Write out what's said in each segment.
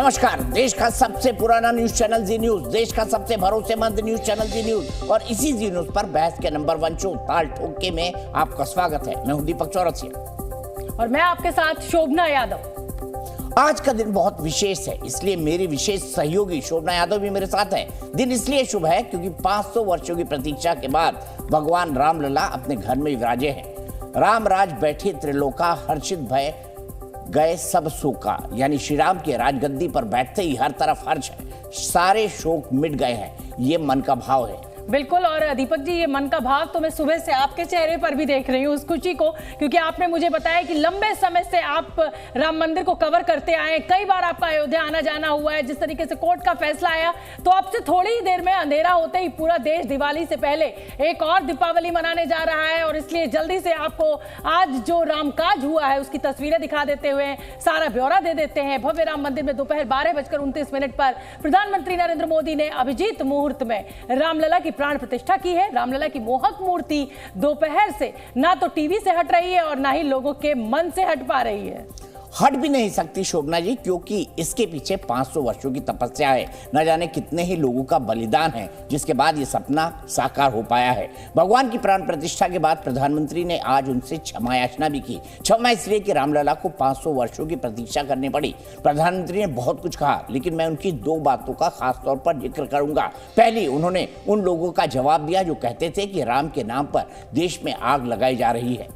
नमस्कार। देश का सबसे पुराना न्यूज चैनल जी न्यूज, देश का सबसे भरोसेमंद न्यूज चैनल जी न्यूज और इसी जी न्यूज पर बहस के नंबर 1 शो ताल ठोके में आपका स्वागत है। मैं हूं दीपक चौरसिया और मैं आपके साथ शोभना यादव। आज का दिन बहुत विशेष है, इसलिए मेरी विशेष सहयोगी शोभना यादव भी मेरे साथ है। दिन इसलिए शुभ है क्योंकि 500 वर्षों की प्रतीक्षा के बाद भगवान रामलला अपने घर में विराजे हैं। राम राज बैठे त्रिलोका, हर्षित भय गए सब शोका। यानी श्री राम के राजगद्दी पर बैठते ही हर तरफ हर्ष है, सारे शोक मिट गए हैं, ये मन का भाव है। बिल्कुल। और दीपक जी, ये मन का भाव तो मैं सुबह से आपके चेहरे पर भी देख रही हूँ, उस खुशी को, क्योंकि आपने मुझे बताया कि लंबे समय से आप राम मंदिर को कवर करते आए, कई बार आपका अयोध्या आना जाना हुआ है। जिस तरीके से कोर्ट का फैसला आया तो अब से थोड़ी ही देर में अंधेरा होते ही पूरा देश दिवाली से पहले एक और दीपावली मनाने जा रहा है, और इसलिए जल्दी से आपको आज जो रामकाज हुआ है उसकी तस्वीरें दिखा देते हुए सारा ब्यौरा दे देते हैं। भव्य राम मंदिर में दोपहर 12:29 पर प्रधानमंत्री नरेंद्र मोदी ने अभिजीत मुहूर्त में रामलला की प्राण प्रतिष्ठा की है। रामलला की मोहक मूर्ति दोपहर से ना तो टीवी से हट रही है और ना ही लोगों के मन से हट पा रही है। हट भी नहीं सकती शोभना जी, क्योंकि इसके पीछे 500 वर्षों की तपस्या है। न जाने कितने ही लोगों का बलिदान है, जिसके बाद ये सपना साकार हो पाया है। भगवान की प्राण प्रतिष्ठा के बाद प्रधानमंत्री ने आज उनसे क्षमा याचना भी की। क्षमा इसलिए कि रामलला को 500 वर्षों की प्रतीक्षा करनी पड़ी। प्रधानमंत्री ने बहुत कुछ कहा, लेकिन मैं उनकी 2 बातों का खास तौर पर जिक्र करूंगा। पहली, उन्होंने उन लोगों का जवाब दिया जो कहते थे कि राम के नाम पर देश में आग लगाई जा रही है।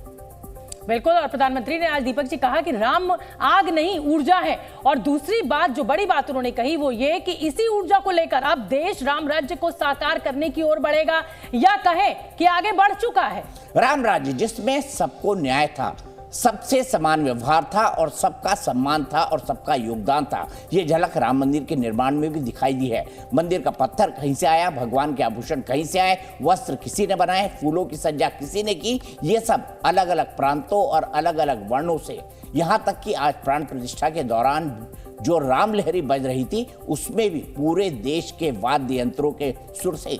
बिल्कुल। और प्रधानमंत्री ने आज दीपक जी कहा कि राम आग नहीं ऊर्जा है। और दूसरी बात, जो बड़ी बात उन्होंने कही, वो ये कि इसी ऊर्जा को लेकर अब देश राम राज्य को साकार करने की ओर बढ़ेगा, या कहें कि आगे बढ़ चुका है। राम राज्य जिसमें सबको न्याय था, सबसे समान व्यवहार था और सबका सम्मान था और सबका योगदान था, ये झलक राम मंदिर के निर्माण में भी दिखाई दी है। मंदिर का पत्थर कहीं से आया, भगवान के आभूषण कहीं से आए, वस्त्र किसी ने बनाए, फूलों की सज्जा किसी ने की, ये सब अलग अलग प्रांतों और अलग अलग वर्णों से। यहाँ तक कि आज प्राण प्रतिष्ठा के दौरान जो राम लहरी बज रही थी, उसमें भी पूरे देश के वाद्य यंत्रों के सुर से।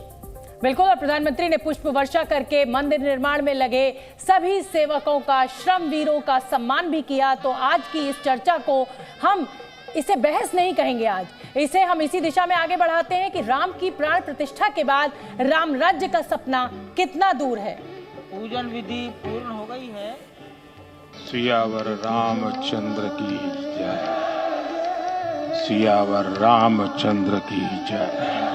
बिल्कुल। और प्रधानमंत्री ने पुष्प वर्षा करके मंदिर निर्माण में लगे सभी सेवकों का, श्रमवीरों का सम्मान भी किया। तो आज की इस चर्चा को हम इसे बहस नहीं कहेंगे, आज इसे हम इसी दिशा में आगे बढ़ाते हैं कि राम की प्राण प्रतिष्ठा के बाद राम राज्य का सपना कितना दूर है। पूजन विधि पूर्ण हो गई है। सियावर रामचंद्र की जय, सियावर रामचंद्र की जय।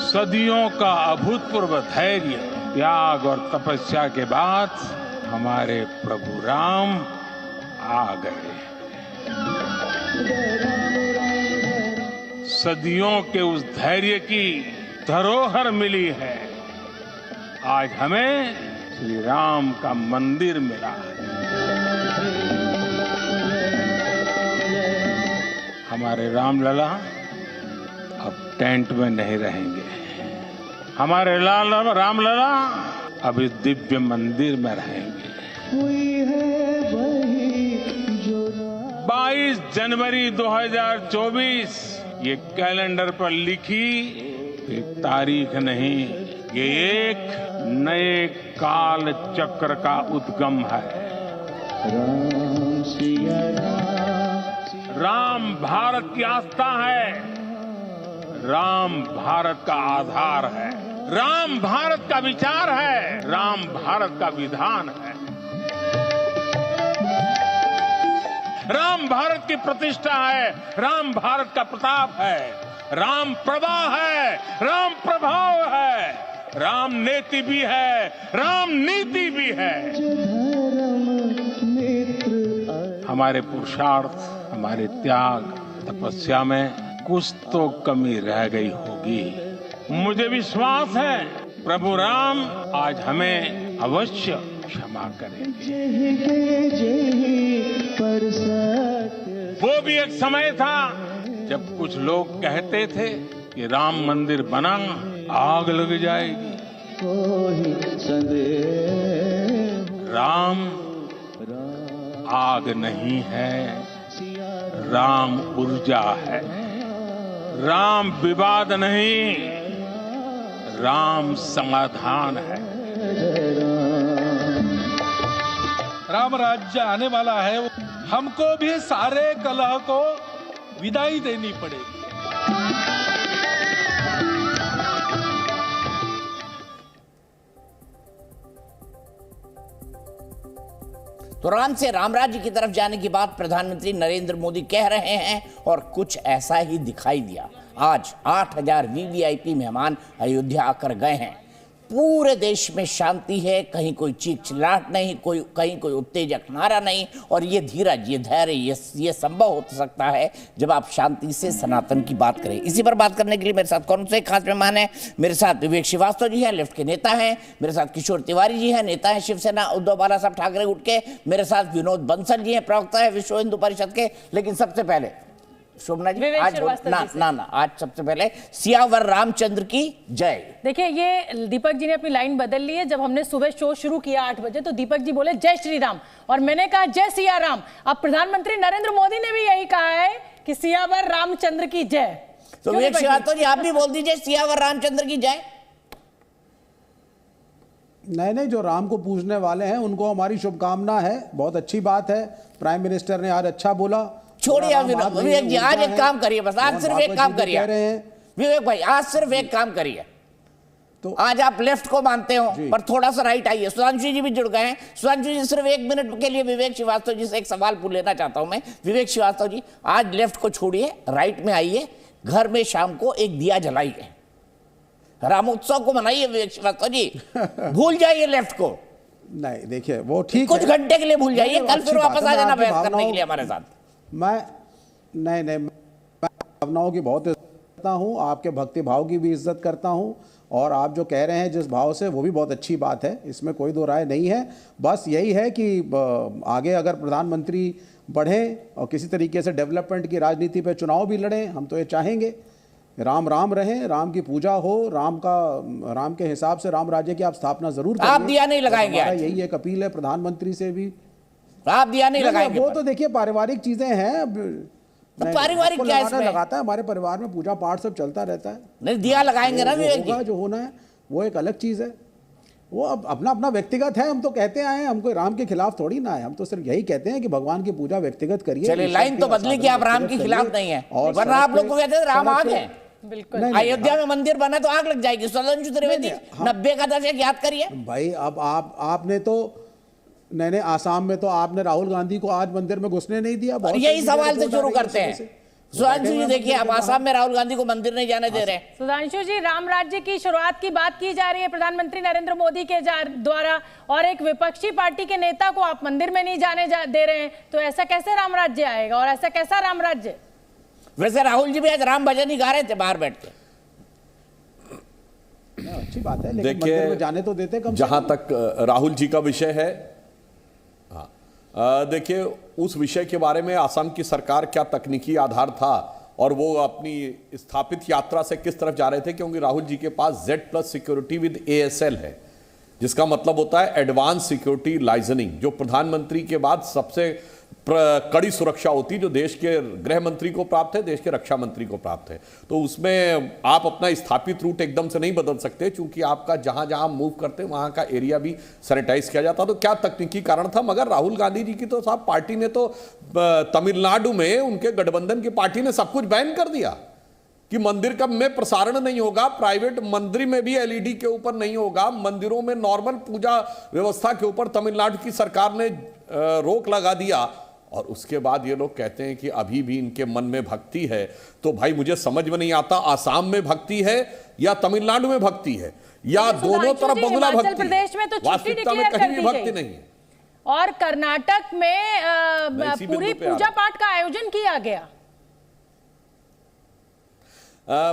सदियों का अभूतपूर्व धैर्य, त्याग और तपस्या के बाद हमारे प्रभु राम आ गए। सदियों के उस धैर्य की धरोहर मिली है। आज हमें श्री राम का मंदिर मिला है। हमारे रामलला अब टेंट में नहीं रहेंगे। हमारे रामलला अब इस दिव्य मंदिर में रहेंगे। 22 जनवरी 2024 ये कैलेंडर पर लिखी एक तारीख नहीं, ये एक नए काल चक्र का उद्गम है। राम भारत की आस्था है, राम भारत का आधार है, राम भारत का विचार है, राम भारत का विधान है। राम भारत की प्रतिष्ठा है, राम भारत का प्रताप है, राम प्रवाह है, राम प्रभाव है, राम नेति भी है, राम नीति भी है। हमारे पुरुषार्थ, हमारे त्याग, तपस्या में कुछ तो कमी रह गई होगी। मुझे विश्वास है प्रभु राम आज हमें अवश्य क्षमा करेंगे। वो भी एक समय था जब कुछ लोग कहते थे कि राम मंदिर बना आग लग जाएगी। राम आग नहीं है, राम ऊर्जा है। राम विवाद नहीं, राम समाधान है। राम राज्य आने वाला है, हमको भी सारे कलह को विदाई देनी पड़ेगी। तो राम से राम राज्य की तरफ जाने की बात प्रधानमंत्री नरेंद्र मोदी कह रहे हैं और कुछ ऐसा ही दिखाई दिया। आज 8000 वीवीआईपी मेहमान अयोध्या आकर गए हैं। पूरे देश में शांति है, कहीं कोई चीख चिल्लाहट नहीं, कहीं कोई उत्तेजक नारा नहीं। और ये धीरज, ये धैर्य, ये संभव हो सकता है जब आप शांति से सनातन की बात करें। इसी पर बात करने के लिए मेरे साथ कौन से खास मेहमान हैं? मेरे साथ विवेक श्रीवास्तव जी हैं, लेफ्ट के नेता हैं। मेरे साथ किशोर तिवारी जी हैं, नेता हैं शिवसेना उद्धव बाला साहब ठाकरे गुट के। मेरे साथ विनोद बंसल जी हैं, प्रवक्ता है विश्व हिंदू परिषद के। लेकिन सबसे पहले शोभना जी, आज सबसे पहले सियावर रामचंद्र की जय। देखिए, ये दीपक जी ने अपनी लाइन बदल ली है। जब हमने सुबह शो शुरू किया 8 बजे तो दीपक जी बोले जय श्री राम और मैंने कहा जय सिया राम। अब प्रधानमंत्री नरेंद्र मोदी ने भी यही कहा है कि सियावर रामचंद्र की जय। तो विवेक श्रीवास्तव जी, आप भी बोल दीजिए सियावर रामचंद्र की जय। नहीं, जो राम को पूजने वाले हैं उनको हमारी शुभकामना है। बहुत अच्छी बात है, प्राइम मिनिस्टर ने आज अच्छा बोला। छोड़िए विवेक जी, आज एक काम करिए, बस आज सिर्फ एक काम करिए विवेक भाई, आज सिर्फ एक काम करिए। तो आज आप लेफ्ट को मानते हो पर थोड़ा सा राइट आइए। सुधांशु जी भी जुड़ गए हैं। सुधांशु जी, सिर्फ 1 मिनट के लिए विवेक श्रीवास्तव जी से एक सवाल पूछ लेना चाहता हूं मैं। विवेक श्रीवास्तव जी, आज लेफ्ट को छोड़िए, राइट में आइए। घर में शाम को एक दिया जलाइए, रामोत्सव को मनाइए। विवेक श्रीवास्तव जी, भूल जाइए लेफ्ट को। नहीं, देखिए वो ठीक कुछ घंटे के लिए भूल जाइए, कल फिर वापस आ जाना बहस करने के लिए हमारे साथ। मैं भावनाओं की बहुत इज्जत करता हूँ, आपके भक्ति भाव की भी इज्जत करता हूँ। और आप जो कह रहे हैं जिस भाव से, वो भी बहुत अच्छी बात है, इसमें कोई दो राय नहीं है। बस यही है कि आगे अगर प्रधानमंत्री बढ़ें और किसी तरीके से डेवलपमेंट की राजनीति पे चुनाव भी लड़ें, हम तो ये चाहेंगे। राम राम रहें, राम की पूजा हो, राम के हिसाब से राम राज्य की आप स्थापना जरूर करिए। आप दिया नहीं लगाएंगे? यही एक अपील है प्रधानमंत्री से भी। आप दिया नहीं लगाएंगे? वो तो देखिए पारिवारिक चीजें हैं। तो पारिवारिक क्या इसमें लगाता है? हमारे परिवार में पूजा पाठ सब चलता रहता है। नहीं, दिया लगाएंगे ना विवेक जी? जो होना है वो एक अलग चीज है, वो अब अपना व्यक्तिगत है। हम तो कहते आए हैं, हमको राम के खिलाफ थोड़ी ना है। हम तो सिर्फ यही कहते हैं कि भगवान की पूजा व्यक्तिगत करिए। चलिए, लाइन तो बदली कि आप राम के खिलाफ नहीं है, वरना आप लोग को कहते हैं राम आग है। बिल्कुल, अयोध्या में मंदिर बना तो आग लग जाएगी। सुधांशु त्रिवेदी, 90 का दशक याद करिए भाई। अब आपने तो नहीं, आसाम में तो आपने राहुल गांधी को आज मंदिर में घुसने नहीं दिया। यही सवाल से शुरू करते हैं। सुधांशु जी, देखिए, आप आसाम में राहुल गांधी को मंदिर नहीं जाने दे रहे हैं। सुधांशु जी, राम राज्य की शुरुआत की बात की जा रही है प्रधानमंत्री नरेंद्र मोदी के द्वारा, और एक विपक्षी पार्टी के नेता को आप मंदिर में नहीं जाने दे रहे हैं, तो ऐसा कैसे राम राज्य आएगा और ऐसा कैसा राम राज्य? वैसे राहुल जी भी आज राम भजन ही गा रहे थे बाहर बैठ के। अच्छी बात है, लेकिन मंदिर में जाने तो देते कम। जहां तक राहुल जी का विषय है, देखिए उस विषय के बारे में असम की सरकार क्या तकनीकी आधार था और वो अपनी स्थापित यात्रा से किस तरफ जा रहे थे, क्योंकि राहुल जी के पास Z+ सिक्योरिटी विद ASL है, जिसका मतलब होता है एडवांस सिक्योरिटी लाइजनिंग, जो प्रधानमंत्री के बाद सबसे कड़ी सुरक्षा होती है, जो देश के गृह मंत्री को प्राप्त है, देश के रक्षा मंत्री को प्राप्त है। तो उसमें आप अपना स्थापित रूट एकदम से नहीं बदल सकते, क्योंकि आपका जहां जहां मूव करते हैं वहां का एरिया भी सैनिटाइज किया जाता। तो क्या तकनीकी कारण था? मगर राहुल गांधी जी की तो साहब पार्टी ने तो तमिलनाडु में उनके गठबंधन की पार्टी ने सब कुछ बैन कर दिया कि मंदिर का में प्रसारण नहीं होगा, प्राइवेट मंदिर में भी LED के ऊपर नहीं होगा, मंदिरों में नॉर्मल पूजा व्यवस्था के ऊपर तमिलनाडु की सरकार ने रोक लगा दिया। और उसके बाद ये लोग कहते हैं कि अभी भी इनके मन में भक्ति है। तो भाई मुझे समझ में नहीं आता, आसाम में भक्ति है या तमिलनाडु में भक्ति है, या दोनों तरफ बहुला भक्ति? प्रदेश में तो वास्तविकता में कहीं भी भक्ति नहीं है। और कर्नाटक में पूरी पूजा पाठ का आयोजन किया गया।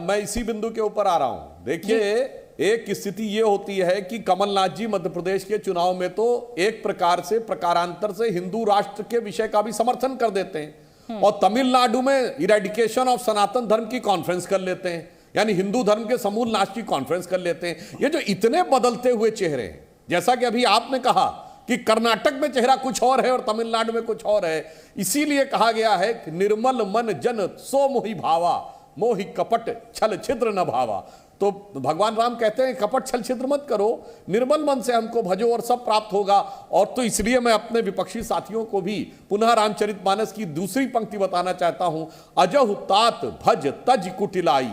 मैं इसी बिंदु के ऊपर आ रहा हूं। देखिए, एक स्थिति यह होती है कि कमलनाथ जी मध्य प्रदेश के चुनाव में तो एक प्रकार से प्रकारांतर से हिंदू राष्ट्र के विषय का भी समर्थन कर देते हैं, और तमिलनाडु में इरेडिकेशन ऑफ सनातन धर्म की कॉन्फ्रेंस कर लेते हैं, यानी हिंदू धर्म के समूल नाश की कॉन्फ्रेंस कर लेते हैं। ये जो इतने बदलते हुए चेहरे हैं, जैसा कि अभी आपने कहा कि कर्नाटक में चेहरा कुछ और है और तमिलनाडु में कुछ और है, इसीलिए कहा गया है कि निर्मल मन जन सो मोहि भावा, मोहि कपट छल छिद्र न भावा। तो भगवान राम कहते हैं कपट छल छिद्र मत करो, निर्मल मन से हमको भजो और सब प्राप्त होगा। और तो इसलिए मैं अपने विपक्षी साथियों को भी पुनः रामचरितमानस की दूसरी पंक्ति बताना चाहता हूं, अजहु तात भज तज कुटिलाई,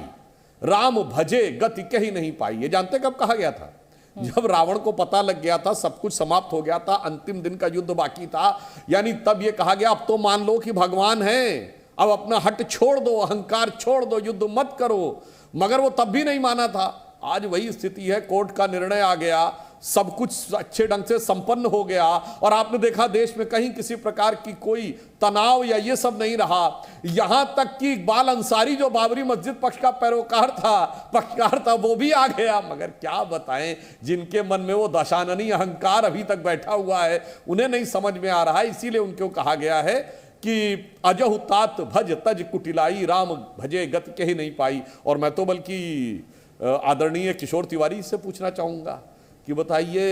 राम भजे गति कही नहीं पाई। ये जानते कब कहा गया था? जब रावण को पता लग गया था, सब कुछ समाप्त हो गया था, अंतिम दिन का युद्ध बाकी था, यानी तब ये कहा गया अब तो मान लो कि भगवान है, अब अपना हट छोड़ दो, अहंकार छोड़ दो, युद्ध मत करो। मगर वो तब भी नहीं माना था। आज वही स्थिति है, कोर्ट का निर्णय आ गया, सब कुछ अच्छे ढंग से संपन्न हो गया और आपने देखा देश में कहीं किसी प्रकार की कोई तनाव या ये सब नहीं रहा। यहां तक कि इकबाल अंसारी जो बाबरी मस्जिद पक्ष का पक्षकार था वो भी आ गया। मगर क्या बताएं, जिनके मन में वो दशाननी अहंकार अभी तक बैठा हुआ है, उन्हें नहीं समझ में आ रहा है। इसीलिए उनको कहा गया है कि अजहु तात भज तज कुटिलाई, राम भजे गति कही नहीं पाई। और मैं तो बल्कि आदरणीय किशोर तिवारी से पूछना चाहूंगा कि बताइए,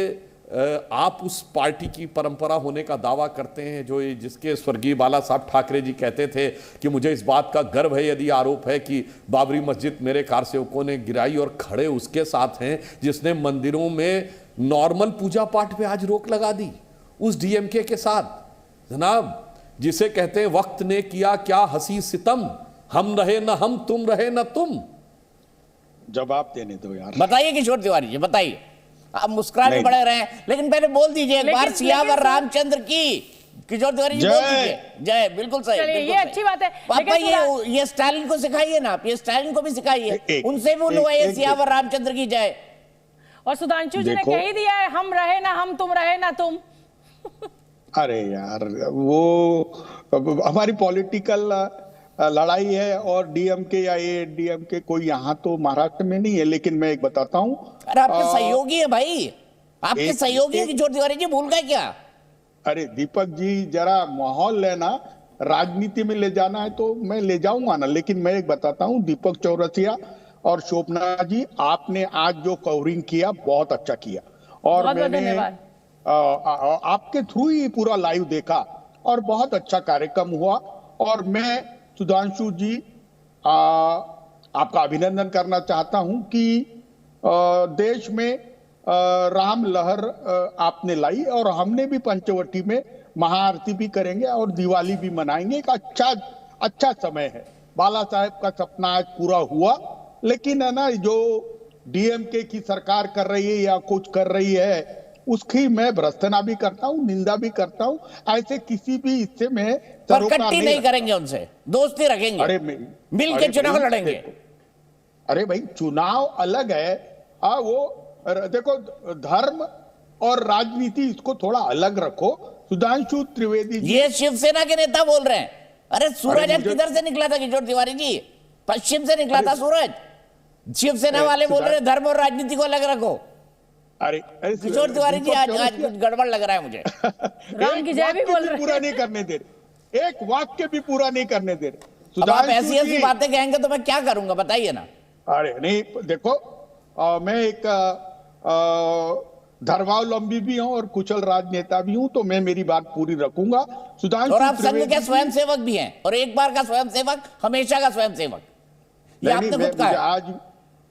आप उस पार्टी की परंपरा होने का दावा करते हैं जो जिसके स्वर्गीय बाला साहब ठाकरे जी कहते थे कि मुझे इस बात का गर्व है यदि आरोप है कि बाबरी मस्जिद मेरे कारसेवकों ने गिराई, और खड़े उसके साथ हैं जिसने मंदिरों में नॉर्मल पूजा पाठ पे आज रोक लगा दी, उस डीएमके के साथ। जनाब, जिसे कहते हैं वक्त ने किया क्या हंसी सितम, हम रहे न हम, तुम रहे न तुम। जवाब देने दो यार। बताइए किशोर तिवारी जी, बताइए। आप मुस्कुरा भी पड़े रहे हैं, लेकिन पहले बोल दीजिए एक बार सियावर रामचंद्र की। किशोर तिवारी जी बोल दीजिए जय। बिल्कुल सही, ये अच्छी बात है। पापा ये स्टालिन को सिखाइए ना, आप ये स्टालिन को भी सिखाइए, उनसे बोलवाइए सियावर रामचंद्र की जय। और सुधांशु जी ने कह ही दिया है, हम रहे ना हम, तुम रहे ना तुम। अरे यार, वो हमारी पॉलिटिकल लड़ाई है और डीएमके या एडीएमके कोई यहाँ तो महाराष्ट्र में नहीं है। लेकिन मैं एक बताता हूँ, अरे आपके सहयोगी है भाई, आपके सहयोगी है किशोर तिवारी जी, भूल गए क्या? अरे दीपक जी, जरा माहौल लेना, राजनीति में ले जाना है तो मैं ले जाऊंगा ना। लेकिन मैं एक बताता हूँ, दीपक चौरसिया और शोभना जी, आपने आज जो कवरिंग किया बहुत अच्छा किया। और मैंने आपके थ्रू ही पूरा लाइव देखा और बहुत अच्छा कार्यक्रम हुआ। और मैं सुधांशु जी आपका अभिनंदन करना चाहता हूं कि देश में राम लहर आपने लाई, और हमने भी पंचवटी में महाआरती भी करेंगे और दिवाली भी मनाएंगे। एक अच्छा समय है। बाला साहेब का सपना आज पूरा हुआ। लेकिन है ना, जो डीएमके की सरकार कर रही है या कुछ कर रही है, उसकी मैं भर्त्सना भी करता हूँ, निंदा भी करता हूँ। ऐसे किसी भी हिस्से में कट्टी नहीं करेंगे, उनसे दोस्ती रखेंगे, अरे मिल के चुनाव लड़ेंगे। अरे भाई, चुनाव अलग है। वो देखो, धर्म और राजनीति इसको थोड़ा अलग रखो। सुधांशु त्रिवेदी जी, ये शिवसेना के नेता बोल रहे हैं। अरे सूरज आज किधर से निकला था किशोर तिवारी जी? पश्चिम से निकला था सूरज। शिवसेना वाले बोल रहे हैं धर्म और राजनीति को अलग रखो। अरे किशोर तिवारी जी, आज कुछ गड़बड़ लग रहा है मुझे। राम की जय भी बोल रहे हैं, पूरा नहीं करने दे रहे, एक वाक्य भी पूरा नहीं करने दे रहे। अब आप ऐसी बातें कहेंगे तो मैं क्या करूंगा, बताइए ना। अरे नहीं, देखो, मैं एक धर्मावलंबी भी हूं और कुशल राजनेता भी हूं, तो मैं मेरी बात पूरी रखूंगा। सुधांशु, और आप संघ के स्वयंसेवक भी हैं, और एक बार का स्वयंसेवक हमेशा का स्वयंसेवक, ये आपने खुद कहा। आज,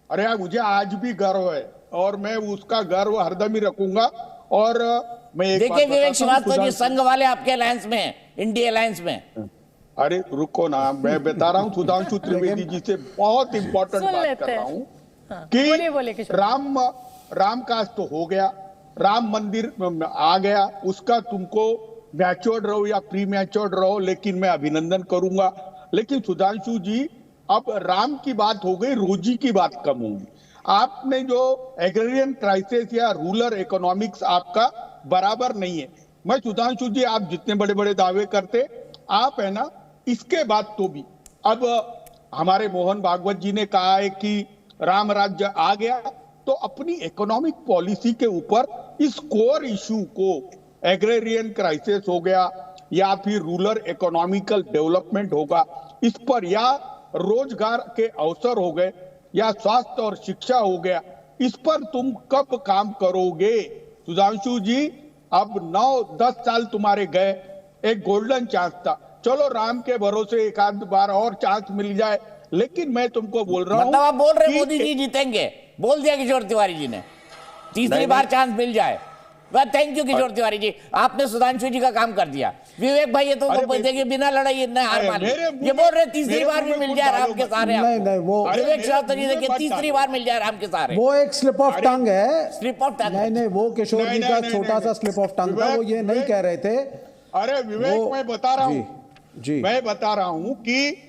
अरे यार, मुझे आज भी गर्व है और मैं उसका गर्व हरदम ही रखूंगा। और मैं देखिए, विवेक श्रीवास्तव जी संघ वाले आपके अलायंस में हैं, इंडिया अलायंस में। अरे रुको ना, मैं बता रहा हूँ सुधांशु त्रिवेदी जी से बहुत इंपॉर्टेंट बात कर रहा हूँ कि राम काज तो हो गया, राम मंदिर आ गया, उसका तुमको मैच्योर्ड रहो या प्री मैच्योर्ड रहो, लेकिन मैं अभिनंदन करूंगा। लेकिन सुधांशु जी, अब राम की बात हो गई, रोजी की बात कम होगी। आपने जो एग्रेरियन क्राइसिस या रूरल इकोनॉमिक्स आपका बराबर नहीं है। मैं सुधांशु जी, आप जितने बड़े बड़े दावे करते, आप है ना, इसके बाद तो भी अब हमारे मोहन भागवत जी ने कहा है कि राम राज्य आ गया, तो अपनी इकोनॉमिक पॉलिसी के ऊपर इस कोर इशू को, एग्रेरियन क्राइसिस हो गया या फिर रूरल इकोनॉमिकल डेवलपमेंट होगा, इस पर, या रोजगार के अवसर हो गए, या स्वास्थ्य और शिक्षा हो गया, इस पर तुम कब काम करोगे? सुधांशु जी, अब 9-10 साल तुम्हारे गए, एक गोल्डन चांस था। चलो राम के भरोसे एक आध बार और चांस मिल जाए, लेकिन मैं तुमको बोल रहा हूं, मतलब आप बोल रहे मोदी जी जीतेंगे, बोल दिया किशोर तिवारी जी ने, तीसरी बार चांस मिल जाए। थैंक यू किशोर तिवारी जी, आपने सुधांशु जी का काम कर दिया। विवेक भाई ये तो देखिए बिना लड़ाई न हार मान ली, ये बोल रहे तीसरी बार भी मिल जाए राम के सहारे। नहीं वो विवेक श्रीवास्तव जी देखिए तीसरी बार मिल जाए राम के सहारे, वो एक स्लिप ऑफ टंग है, स्लिप ऑफ टंग। नहीं वो किशोर जी का छोटा सा स्लिप ऑफ टंग था, वो ये नहीं कह रहे थे। अरे विवेक मैं बता रहा हूँ जी, मैं बता रहा हूँ कि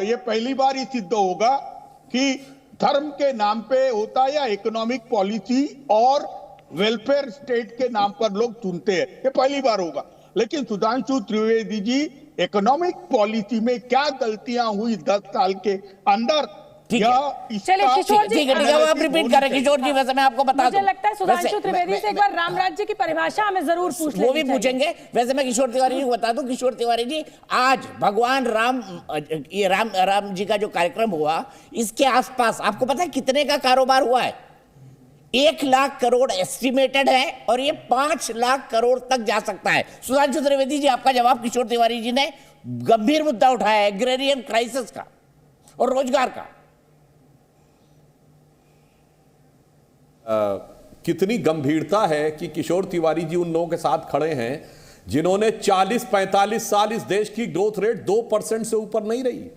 ये पहली बार ही सिद्ध होगा कि धर्म के नाम पे होता है या इकोनॉमिक पॉलिसी और वेलफेयर स्टेट के नाम पर लोग चुनते हैं, ये पहली बार होगा। लेकिन सुधांशु त्रिवेदी जी, इकोनॉमिक पॉलिसी में क्या गलतियां हुई 10 साल के अंदर, चलिए किशोर जी आप रिपीट करें किशोर जी। वैसे मैं आपको बता दूं, मुझे लगता है सुधांशु त्रिवेदी से एक बार राम राज्य की परिभाषा हमें जरूर पूछ लेनी चाहिए, वो भी पूछेंगे। वैसे मैं किशोर तिवारी जी को बता दूं, किशोर तिवारी जी आज भगवान राम जी का जो कार्यक्रम हुआ, इसके आसपास आपको पता है कितने का कारोबार हुआ है? 1 लाख करोड़ एस्टिमेटेड है और ये 5 लाख करोड़ तक जा सकता है। सुधांशु त्रिवेदी जी आपका जवाब, किशोर तिवारी जी ने गंभीर मुद्दा उठाया है एग्रेरियन क्राइसिस का और रोजगार का। कितनी गंभीरता है कि किशोर तिवारी जी उन लोगों के साथ खड़े हैं जिन्होंने 40-45 साल इस देश की ग्रोथ रेट 2% से ऊपर नहीं रही।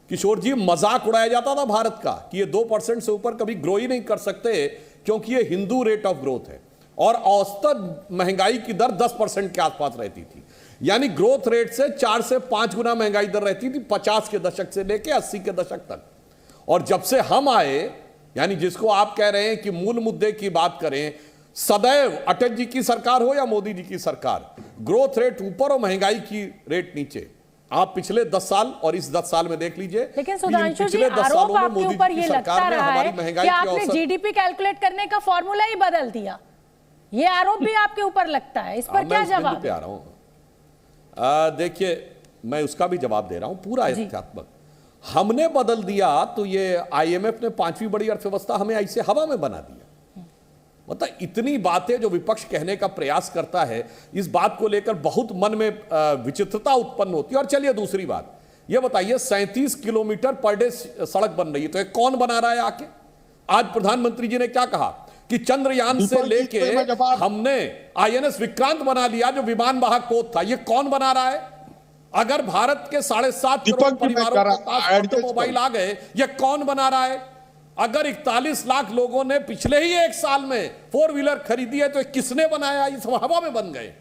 किशोर जी, मजाक उड़ाया जाता था भारत का कि ये 2% से ऊपर कभी ग्रो ही नहीं कर सकते क्योंकि ये हिंदू रेट ऑफ ग्रोथ है, और औसत महंगाई की दर 10% के आसपास रहती थी। यानी ग्रोथ रेट से 4 से 5 गुना महंगाई दर रहती थी 50 के दशक से लेकर 80 के दशक तक। और जब से हम आए, यानी जिसको आप कह रहे हैं कि मूल मुद्दे की बात करें, सदैव अटल जी की सरकार हो या मोदी जी की सरकार, ग्रोथ रेट ऊपर और महंगाई की रेट नीचे। आप पिछले 10 साल और इस 10 साल में देख लीजिए। लेकिन सुधांशु जी, आरोप आपके ऊपर ये लगता रहा है कि आपने जीडीपी कैलकुलेट करने का फॉर्मूला ही बदल दिया, ये आरोप भी आपके ऊपर लगता है, इस पर क्या जवाब? पे आ रहा हूं, देखिए मैं उसका भी जवाब दे रहा हूं पूरा एहतियातमक। हमने बदल दिया तो ये आईएमएफ ने 5वीं बड़ी अर्थव्यवस्था हमें ऐसे हवा में बना दिया। मतलब इतनी बातें जो विपक्ष कहने का प्रयास करता है, इस बात को लेकर बहुत मन में विचित्रता उत्पन्न होती है। और चलिए दूसरी बात ये बताइए, 37 किलोमीटर पर डे सड़क बन रही है, तो ये कौन बना रहा है आके? आज प्रधानमंत्री जी ने क्या कहा कि चंद्रयान से लेके हमने आईएनएस विक्रांत बना लिया जो विमान वाहक पोत था, ये कौन बना रहा है? अगर भारत के 7.5 करोड़ परिवारों के पास ऑटोमोबाइल आ गए, ये कौन बना रहा है? अगर 41 लाख लोगों ने पिछले ही 1 साल में 4 व्हीलर खरीदी है तो किसने बनाया? ये सब हवा में बन गए।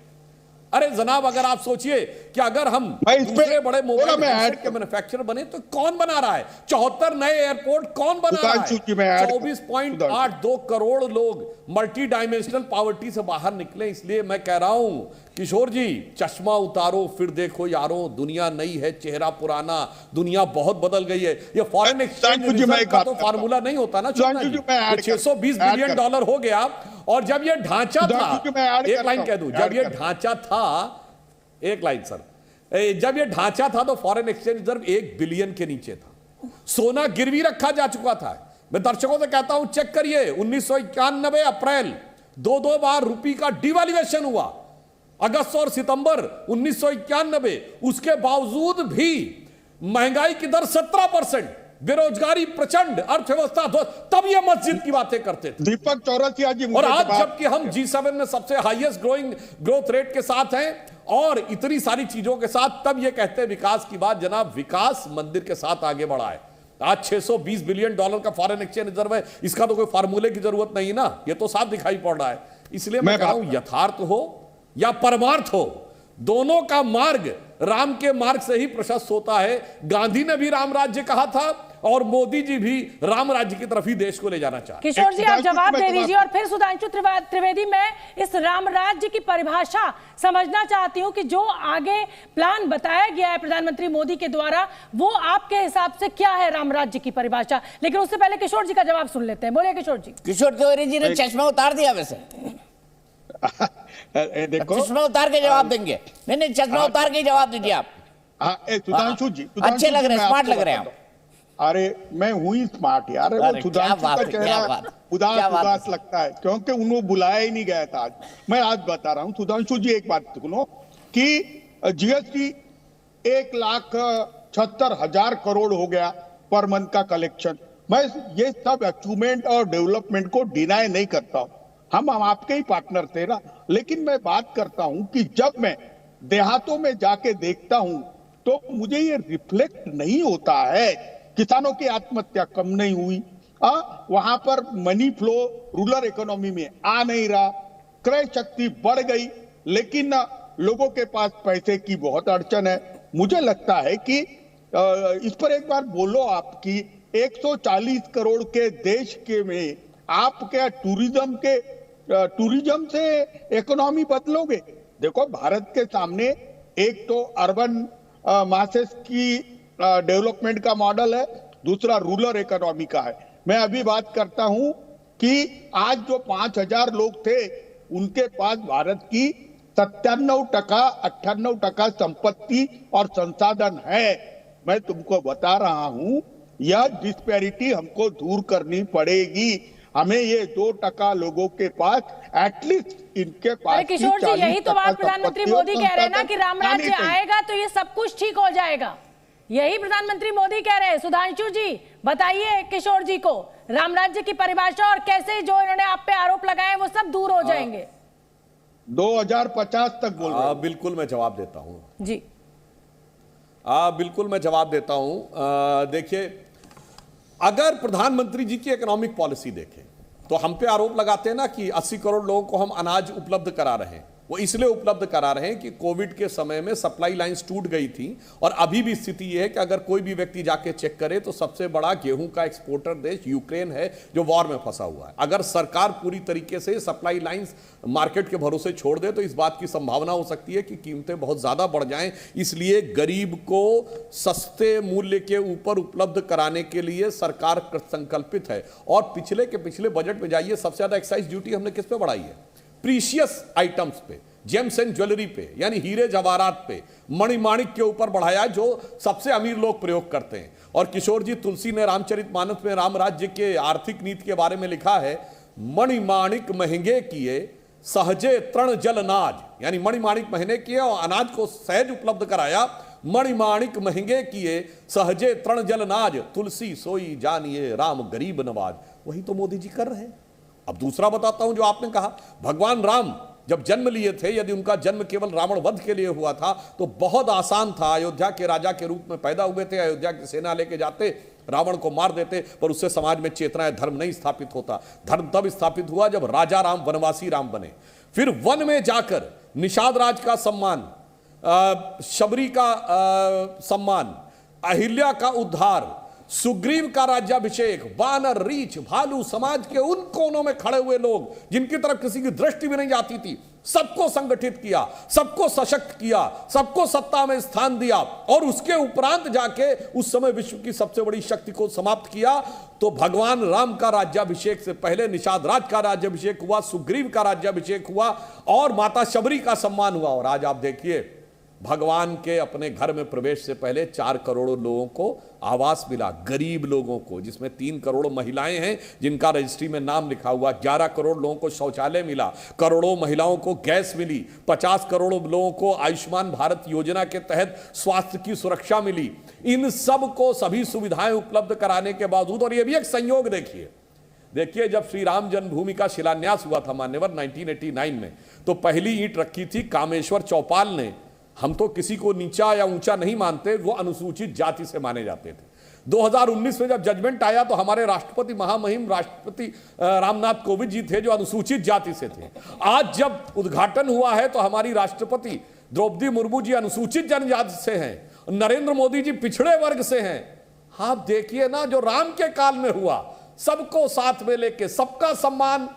अरे जनाब, अगर आप सोचिए कि अगर हम दूसरे बड़े मोबाइल के मैन्युफैक्चरर बने तो कौन बना रहा है? 74 नए एयरपोर्ट कौन बना रहा है? 24.82 करोड़ लोग मल्टी डायमेंशनल पॉवर्टी से बाहर निकले। इसलिए मैं कह रहा हूं किशोर जी, चश्मा उतारो फिर देखो यारो, दुनिया नई है चेहरा पुराना, दुनिया बहुत बदल गई है। ये फॉरेन एक्सचेंज का तो फार्मूला नहीं होता ना, 620 बिलियन डॉलर हो गया। और जब ये ढांचा था, एक लाइन कह दूं, जब ये ढांचा था, एक लाइन सर, जब ये ढांचा था तो फॉरेन एक्सचेंज रिजर्व 1 बिलियन के नीचे था, सोना गिरवी रखा जा चुका था। मैं दर्शकों से कहता हूं चेक करिए, 1991 अप्रैल 2 बार रुपये का डिवैल्यूएशन हुआ, अगस्त और सितंबर 1991। उसके बावजूद भी महंगाई की दर 17%, बेरोजगारी प्रचंड, अर्थव्यवस्था तब ये मस्जिद की बातें करते थे दीपक चौरसिया जी। और आज जबकि हम G7 में सबसे हाईएस्ट ग्रोथ रेट के साथ हैं और इतनी सारी चीजों के साथ, तब ये कहते हैं विकास की बात। जनाब, विकास मंदिर के साथ आगे बढ़ा है। आज 620 बिलियन डॉलर का फॉरेन एक्सचेंज रिजर्व है, इसका तो कोई फार्मूले की जरूरत नहीं ना, ये तो साफ दिखाई पड़ रहा है। इसलिए मैं कह रहा हूं, यथार्थ हो या परमार्थ हो, दोनों का मार्ग राम के मार्ग से ही प्रशस्त होता है। गांधी ने भी राम राज्य कहा था और मोदी जी भी राम राज्य की तरफ ही देश को ले जाना चाहते। किशोर जी, आप जवाब दे दीजिए और फिर सुधांशु त्रिवेदी, मैं इस राम राज्य की परिभाषा समझना चाहती हूं कि जो आगे प्लान बताया गया है प्रधानमंत्री मोदी के द्वारा, वो आपके हिसाब से क्या है राम राज्य की परिभाषा? लेकिन उससे पहले किशोर जी का जवाब सुन लेते हैं। बोलिए किशोर जी। किशोर तिवारी जी ने चश्मा उतार दिया वैसे। देखो, चश्मा उतार के जवाब देंगे। नहीं, चश्मा उतार के जवाब दीजिए आप। सुधांशु जी, अच्छे लग रहे हैं, स्मार्ट लग रहे हैं आप। अरे मैं हुई स्मार्ट यार, वो सुधांशु का चेहरा उदास लगता है क्योंकि उन्होंने बुलाया ही नहीं गया था आज। मैं आज बता रहा हूं सुधांशु जी, एक बात सुनो कि जीएसटी 1,76,000 करोड़ हो गया, पर मंथ का कलेक्शन। मैं ये सब अचीवमेंट और डेवलपमेंट को डिनाई नहीं करता हूं, हम आपके ही पार्टनर थे ना, लेकिन मैं बात करता हूं कि जब मैं देहातों में जाके देखता हूं तो मुझे ये रिफ्लेक्ट नहीं होता है। किसानों की आत्महत्या कम नहीं हुई, वहां पर मनी फ्लो रूरल इकोनॉमी में आ नहीं रहा, क्रय शक्ति बढ़ गई, लेकिन लोगों के पास पैसे की बहुत अड़चन है। मुझे लगता है कि इस पर एक बार बोलो आप कि 140 करोड़ के देश के में आप क्या टूरिज्म से इकोनॉमी बदलोगे? देखो, भारत के सामने एक तो अर्बन मासेस की डेवलपमेंट का मॉडल है, दूसरा रूरल इकोनॉमी का है। मैं अभी बात करता हूं कि आज जो 5000 लोग थे उनके पास भारत की 97% संपत्ति और संसाधन है। मैं तुमको बता रहा हूं, यह डिस्पैरिटी हमको दूर करनी पड़ेगी। हमें ये 2% लोगों के पास एटलीस्ट इनके पास। अरे किशोर जी, यही तो बात प्रधानमंत्री मोदी कह रहे हैं ना कि राम राज्य आएगा तो ये सब कुछ ठीक हो जाएगा। यही प्रधानमंत्री मोदी कह रहे हैं। सुधांशु जी बताइए किशोर जी को राम राज्य की परिभाषा और कैसे जो इन्होंने आप पे आरोप लगाए वो सब दूर हो जाएंगे। 2050 तक बोल रहे हैं। बिल्कुल मैं जवाब देता हूं जी। बिल्कुल मैं जवाब देता हूं। देखिए, अगर प्रधानमंत्री जी की इकोनॉमिक पॉलिसी देखें तो हम पे आरोप लगाते हैं ना कि 80 करोड़ लोगों को हम अनाज उपलब्ध करा रहे हैं। वो इसलिए उपलब्ध करा रहे हैं कि कोविड के समय में सप्लाई लाइंस टूट गई थी, और अभी भी स्थिति यह है कि अगर कोई भी व्यक्ति जाके चेक करे तो सबसे बड़ा गेहूं का एक्सपोर्टर देश यूक्रेन है जो वॉर में फंसा हुआ है। अगर सरकार पूरी तरीके से सप्लाई लाइंस मार्केट के भरोसे छोड़ दे तो इस बात की संभावना हो सकती है कि कीमतें बहुत ज्यादा बढ़ जाएं। इसलिए गरीब को सस्ते मूल्य के ऊपर उपलब्ध कराने के लिए सरकार संकल्पित है। और पिछले बजट में जाइए, सबसे ज्यादा एक्साइज ड्यूटी हमने किस पे बढ़ाई है? प्रीशियस आइटम्स पे, जेम्स एंड ज्वेलरी पे, यानी हीरे जवाहरात पे, मणिमाणिक के ऊपर बढ़ाया जो सबसे अमीर लोग प्रयोग करते हैं। और किशोर जी तुलसी ने रामचरितमानस में राम राज्य के आर्थिक नीति के बारे में लिखा है, मणिमाणिक महंगे किए सहजे तृण जल अनाज, यानी मणिमाणिक महंगे किए और अनाज को सहज उपलब्ध कराया। मणिमाणिक महंगे किए सहजे तृण जल अनाज, तुलसी सोई जानिए राम गरीब नवाज। वही तो मोदी जी कर रहे हैं। अब दूसरा बताता हूं, जो आपने कहा, भगवान राम जब जन्म लिए थे, यदि उनका जन्म केवल रावण वध के लिए हुआ था तो बहुत आसान था। अयोध्या के राजा के रूप में पैदा हुए थे, अयोध्या की सेना लेके जाते, रावण को मार देते, पर उससे समाज में चेतना, धर्म नहीं स्थापित होता। धर्म तब स्थापित हुआ जब राजा राम वनवासी राम बने। फिर वन में जाकर निषाद राज का सम्मान, शबरी का सम्मान, अहिल्या का उद्धार, सुग्रीव का राज्याभिषेक, वानर, रीछ, भालू, समाज के उन कोनों में खड़े हुए लोग जिनकी तरफ किसी की दृष्टि भी नहीं जाती थी, सबको संगठित किया, सबको सशक्त किया, सबको सत्ता में स्थान दिया, और उसके उपरांत जाके उस समय विश्व की सबसे बड़ी शक्ति को समाप्त किया। तो भगवान राम का राज्याभिषेक से पहले निषाद राज का राज्याभिषेक हुआ, सुग्रीव का राज्याभिषेक हुआ और माता शबरी का सम्मान हुआ। और आज आप देखिए, भगवान के अपने घर में प्रवेश से पहले 4 करोड़ लोगों को आवास मिला, गरीब लोगों को, जिसमें 3 करोड़ महिलाएं हैं जिनका रजिस्ट्री में नाम लिखा हुआ, 11 करोड़ लोगों को शौचालय मिला, करोड़ों महिलाओं को गैस मिली, 50 करोड़ लोगों को आयुष्मान भारत योजना के तहत स्वास्थ्य की सुरक्षा मिली। इन सब को सभी सुविधाएं उपलब्ध कराने के बावजूद, और यह भी एक संयोग देखिए, जब श्री राम जन्मभूमि का शिलान्यास हुआ था मान्यवर 1989 में, तो पहली ईंट रखी थी कामेश्वर चौपाल ने। हम तो किसी को नीचा या ऊंचा नहीं मानते, वो अनुसूचित जाति से माने जाते थे। 2019 में जब जजमेंट आया तो हमारे राष्ट्रपति, महामहिम राष्ट्रपति रामनाथ कोविंद जी थे जो अनुसूचित जाति से थे। आज जब उद्घाटन हुआ है तो हमारी राष्ट्रपति द्रौपदी मुर्मू जी अनुसूचित जनजाति से हैं, नरेंद्र मोदी जी पिछड़े वर्ग से हैं। आप देखिए ना, जो राम के काल में हुआ, सबको साथ में लेके, सबका सम्मान,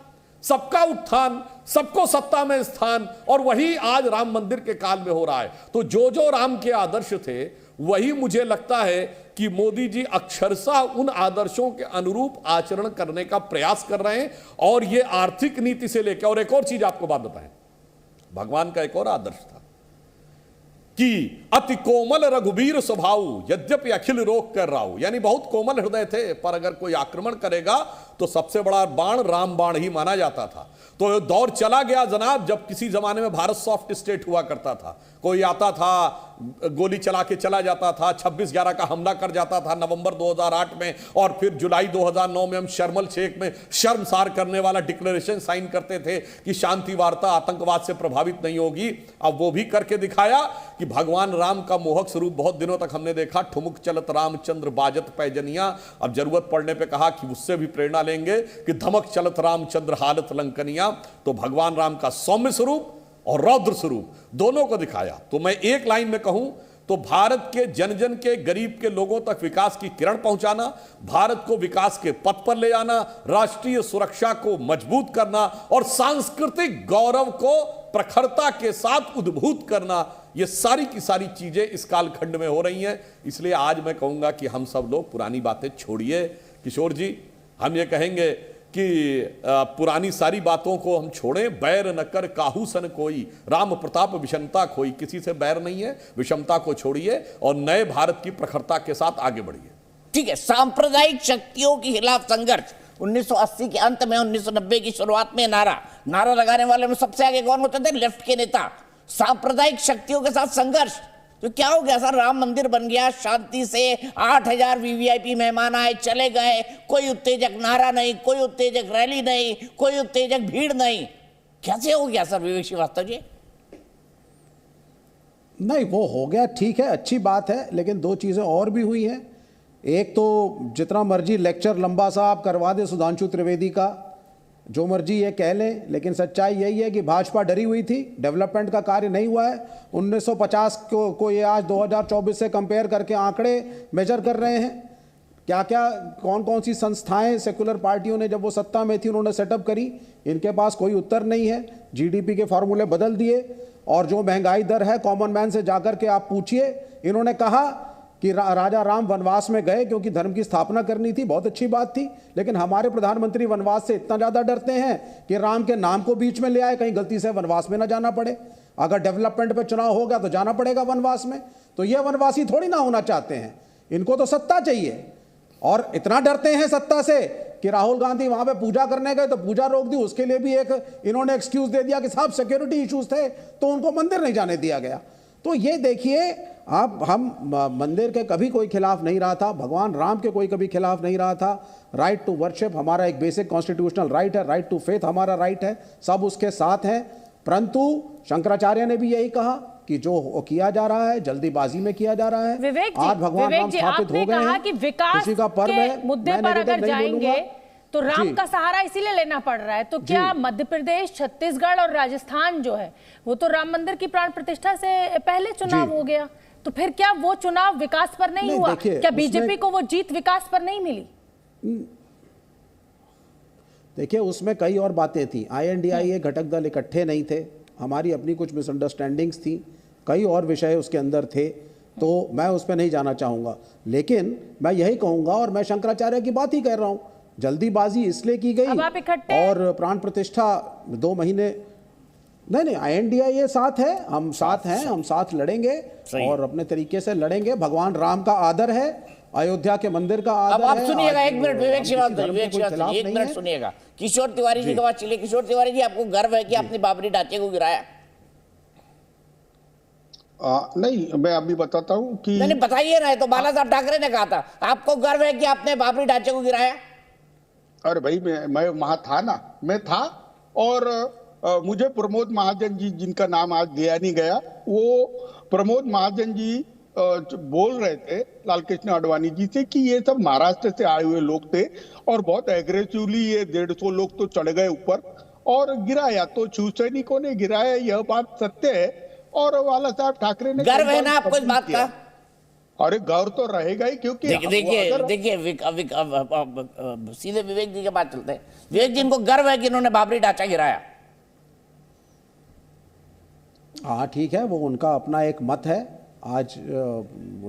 सबका उत्थान, सबको सत्ता में स्थान, और वही आज राम मंदिर के काल में हो रहा है। तो जो राम के आदर्श थे, वही मुझे लगता है कि मोदी जी अक्षरशः उन आदर्शों के अनुरूप आचरण करने का प्रयास कर रहे हैं। और ये आर्थिक नीति से लेकर, और एक और चीज आपको बात बताएं, भगवान का एक और आदर्श था कि अति कोमल रघुबीर स्वभाव, यद्यपि अखिल रोक कर राव, यानी बहुत कोमल हृदय थे, पर अगर कोई आक्रमण करेगा तो सबसे बड़ा बाण राम बाण ही माना जाता था। तो दौर चला गया जनाब, जब किसी जमाने में भारत सॉफ्ट स्टेट हुआ करता था, कोई आता था गोली चला के चला जाता था, 26/11 का हमला कर जाता था नवंबर 2008 में, और फिर जुलाई 2009 में हम शर्मल शेख में शर्मसार करने वाला डिक्लेरेशन साइन करते थे कि शांति वार्ता आतंकवाद से प्रभावित नहीं होगी। अब वो भी करके दिखाया कि भगवान राम का मोहक स्वरूप बहुत दिनों तक हमने देखा, ठुमुक चलत रामचंद्र बाजत पैजनिया। अब जरूरत पड़ने पे कहा कि उससे भी प्रेरणा लेंगे कि धमक चलत रामचंद्र हालत लंकनिया। तो भगवान राम का सौम्य स्वरूप और रौद्र स्वरूप दोनों को दिखाया। तो मैं एक लाइन में कहूं तो भारत के जन जन के, गरीब के लोगों तक विकास की किरण पहुंचाना, भारत को विकास के पथ पर ले जाना, राष्ट्रीय सुरक्षा को मजबूत करना और सांस्कृतिक गौरव को प्रखरता के साथ उद्भूत करना, ये सारी की सारी चीजें इस कालखंड में हो रही हैं। इसलिए आज मैं कहूंगा कि हम सब लोग पुरानी बातें छोड़िए। किशोर जी, हम ये कहेंगे कि पुरानी सारी बातों को हम छोड़ें। बैर न कर काहू सन कोई, राम प्रताप विषमता खोई। किसी से बैर नहीं है, विषमता को छोड़िए और नए भारत की प्रखरता के साथ आगे बढ़िए। ठीक है, सांप्रदायिक शक्तियों के खिलाफ संघर्ष 1980 के अंत में, 1990 की शुरुआत में नारा लगाने वाले में सबसे आगे कौन होते थे? लेफ्ट के नेता। सांप्रदायिक शक्तियों के साथ संघर्ष, तो क्या हो गया सर? राम मंदिर बन गया, शांति से 8000 वीवीआईपी मेहमान आए, चले गए, कोई उत्तेजक नारा नहीं, कोई उत्तेजक रैली नहीं, कोई उत्तेजक भीड़ नहीं। कैसे हो गया सर विवेक श्रीवास्तव जी? नहीं, वो हो गया, ठीक है, अच्छी बात है, लेकिन दो चीज़ें और भी हुई हैं। एक तो जितना मर्जी लेक्चर लंबा सा आप करवा दे सुधांशु त्रिवेदी का, जो मर्जी ये कह लें, लेकिन सच्चाई यही है कि भाजपा डरी हुई थी, डेवलपमेंट का कार्य नहीं हुआ है। 1950 को ये आज 2024 से कंपेयर करके आंकड़े मेजर कर रहे हैं। क्या क्या कौन कौन सी संस्थाएं सेकुलर पार्टियों ने जब वो सत्ता में थी उन्होंने सेटअप करी, इनके पास कोई उत्तर नहीं है। जीडीपी के फॉर्मूले बदल दिए, और जो महंगाई दर है कॉमन मैन से जाकर के आप पूछिए। इन्होंने कहा कि राजा राम वनवास में गए क्योंकि धर्म की स्थापना करनी थी, बहुत अच्छी बात थी, लेकिन हमारे प्रधानमंत्री वनवास से इतना ज़्यादा डरते हैं कि राम के नाम को बीच में ले आए, कहीं गलती से वनवास में ना जाना पड़े। अगर डेवलपमेंट पे चुनाव हो गया तो जाना पड़ेगा वनवास में। तो ये वनवासी थोड़ी ना होना चाहते हैं, इनको तो सत्ता चाहिए। और इतना डरते हैं सत्ता से कि राहुल गांधी वहां पे पूजा करने गए तो पूजा रोक दी, उसके लिए भी एक इन्होंने एक्सक्यूज दे दिया कि साहब सिक्योरिटी इश्यूज थे, तो उनको मंदिर नहीं जाने दिया गया। तो ये देखिए आप, हम मंदिर के कभी कोई खिलाफ नहीं रहा था, भगवान राम के कोई कभी खिलाफ नहीं रहा था। राइट टू वर्शिप हमारा एक बेसिक कॉन्स्टिट्यूशनल राइट है, राइट टू फेथ हमारा राइट है, सब उसके साथ हैं। परंतु शंकराचार्य ने भी यही कहा कि जो किया जा रहा है जल्दीबाजी में किया जा रहा है। आज भगवान राम स्थापित हो गए हैं, कि विकास खुशी का पर्व है, मुद्दे पर अगर जाएंगे तो राम का सहारा इसीलिए लेना पड़ रहा है। तो क्या मध्य प्रदेश, छत्तीसगढ़ और राजस्थान जो है वो तो राम मंदिर की प्राण प्रतिष्ठा से पहले चुनाव हो गया, तो फिर क्या वो चुनाव विकास पर नहीं हुआ? क्या बीजेपी को वो जीत विकास पर नहीं मिली? देखिए, उसमें कई और बातें थी। INDIA घटक दल इकट्ठे नहीं थे, हमारी अपनी कुछ मिसअंडरस्टैंडिंग्स थी, कई और विषय उसके अंदर थे, तो मैं उस पर नहीं जाना चाहूँगा। लेकिन मैं यही कहूँगा, और मैं शंकराचार्य की बात ही कह रहा हूँ, जल्दीबाजी इसलिए की गई और प्राण प्रतिष्ठा 2 महीने नहीं, INDIA साथ है, हम साथ हैं, हम साथ लड़ेंगे और अपने तरीके से लड़ेंगे। भगवान राम का आदर है, अयोध्या के मंदिर का आदर है। अब आप सुनिएगा, एक मिनट विवेक श्रीवास्तव, एक मिनट सुनिएगा। किशोर तिवारी जी की बात चलिए। किशोर तिवारी जी, आपको गर्व है कि आपने बाबरी ढांचे को गिराया? नहीं, मैं अभी बताता हूँ कि नहीं बताइए ना, तो बाला साहब ठाकरे ने कहा था आपको गर्व है कि आपने बाबरी ढांचे को गिराया। अरे भाई, मैं वहां था ना, मैं था, और मुझे प्रमोद महाजन जी, जिनका नाम आज दिया नहीं गया, वो प्रमोद महाजन जी बोल रहे थे लाल कृष्ण आडवाणी जी से कि ये सब महाराष्ट्र से आए हुए लोग थे और बहुत एग्रेसिवली ये 150 लोग तो चढ़ गए ऊपर और गिराया, तो शिवसैनिकों ने गिराया, यह बात सत्य है। और बाला साहब ठाकरे ने गर्व है ना आपको इस बात का? अरे गौर तो रहेगा ही, क्योंकि देखिए सीधे विवेक जी के बात चलते हैं। विवेक जी, इनको गर्व है कि इन्होंने बाबरी ढांचा गिराया? हाँ ठीक है, वो उनका अपना एक मत है। आज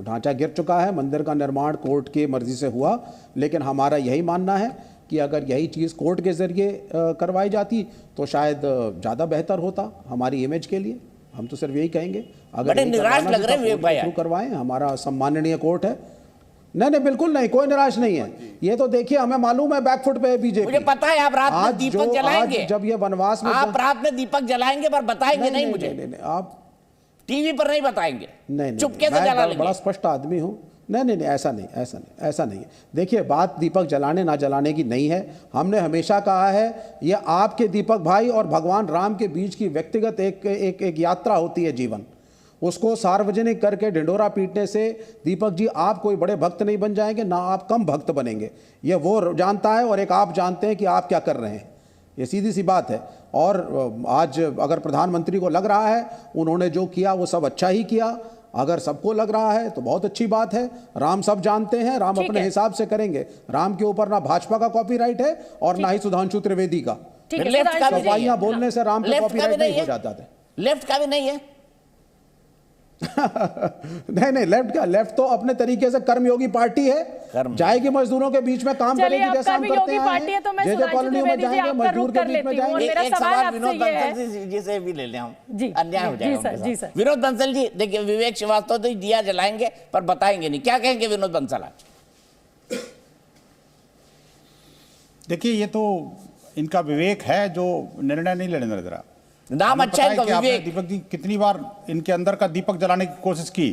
ढांचा गिर चुका है, मंदिर का निर्माण कोर्ट की मर्जी से हुआ, लेकिन हमारा यही मानना है कि अगर यही चीज़ कोर्ट के जरिए करवाई जाती तो शायद ज़्यादा बेहतर होता हमारी इमेज के लिए। हम तो सिर्फ यही कहेंगे, अगर निराश लग रहे हैं भाई, करवाएं, हमारा सम्माननीय कोर्ट है। नहीं, बिल्कुल नहीं, कोई निराश नहीं है। ये तो देखिए, हमें मालूम है बैकफुट पे है बीजेपी। मुझे पता है आप रात में दीपक जलाएंगे, जब ये वनवास में आप रात में दीपक जलाएंगे, पर बताएंगे नहीं मुझे। नहीं, आप टीवी पर नहीं बताएंगे, नहीं, चुपके से जला लेंगे। बड़ा स्पष्ट आदमी हूं। नहीं, ऐसा नहीं है। देखिए, बात दीपक जलाने ना जलाने की नहीं है। हमने हमेशा कहा है, ये आपके दीपक भाई और भगवान राम के बीच की व्यक्तिगत एक यात्रा होती है जीवन। उसको सार्वजनिक करके ढिंढोरा पीटने से दीपक जी आप कोई बड़े भक्त नहीं बन जाएंगे, ना आप कम भक्त बनेंगे। ये वो जानता है और एक आप जानते हैं कि आप क्या कर रहे हैं। ये सीधी सी बात है। और आज अगर प्रधानमंत्री को लग रहा है उन्होंने जो किया वो सब अच्छा ही किया, अगर सबको लग रहा है तो बहुत अच्छी बात है। राम सब जानते हैं, राम अपने हिसाब से करेंगे। राम के ऊपर ना भाजपा का कॉपीराइट है और ना ही सुधांशु त्रिवेदी का। सफाइयां बोलने से राम का कॉपीराइट नहीं हो जाता था। लेफ्ट का भी नहीं है। नहीं, लेफ्ट तो अपने तरीके से कर्मयोगी पार्टी है, जाएगी मजदूरों के बीच में काम करेगी जैसा हम करते हैं। तो मैं कॉलोनियों में जाएंगे, मजदूर के बीच में जाएंगे। एक सवाल विनोद बंसल जी से भी ले लें हम, अन्याय हो जाएगा। विनोद बंसल जी, देखिए विवेक श्रीवास्तव तो दिया जलाएंगे पर बताएंगे नहीं, क्या कहेंगे विनोद बंसल? देखिए, ये तो इनका विवेक है जो निर्णय नहीं लेने दे रहा। नाम अच्छा है इनका विवेक। दीपक जी कितनी बार इनके अंदर का दीपक जलाने की कोशिश की,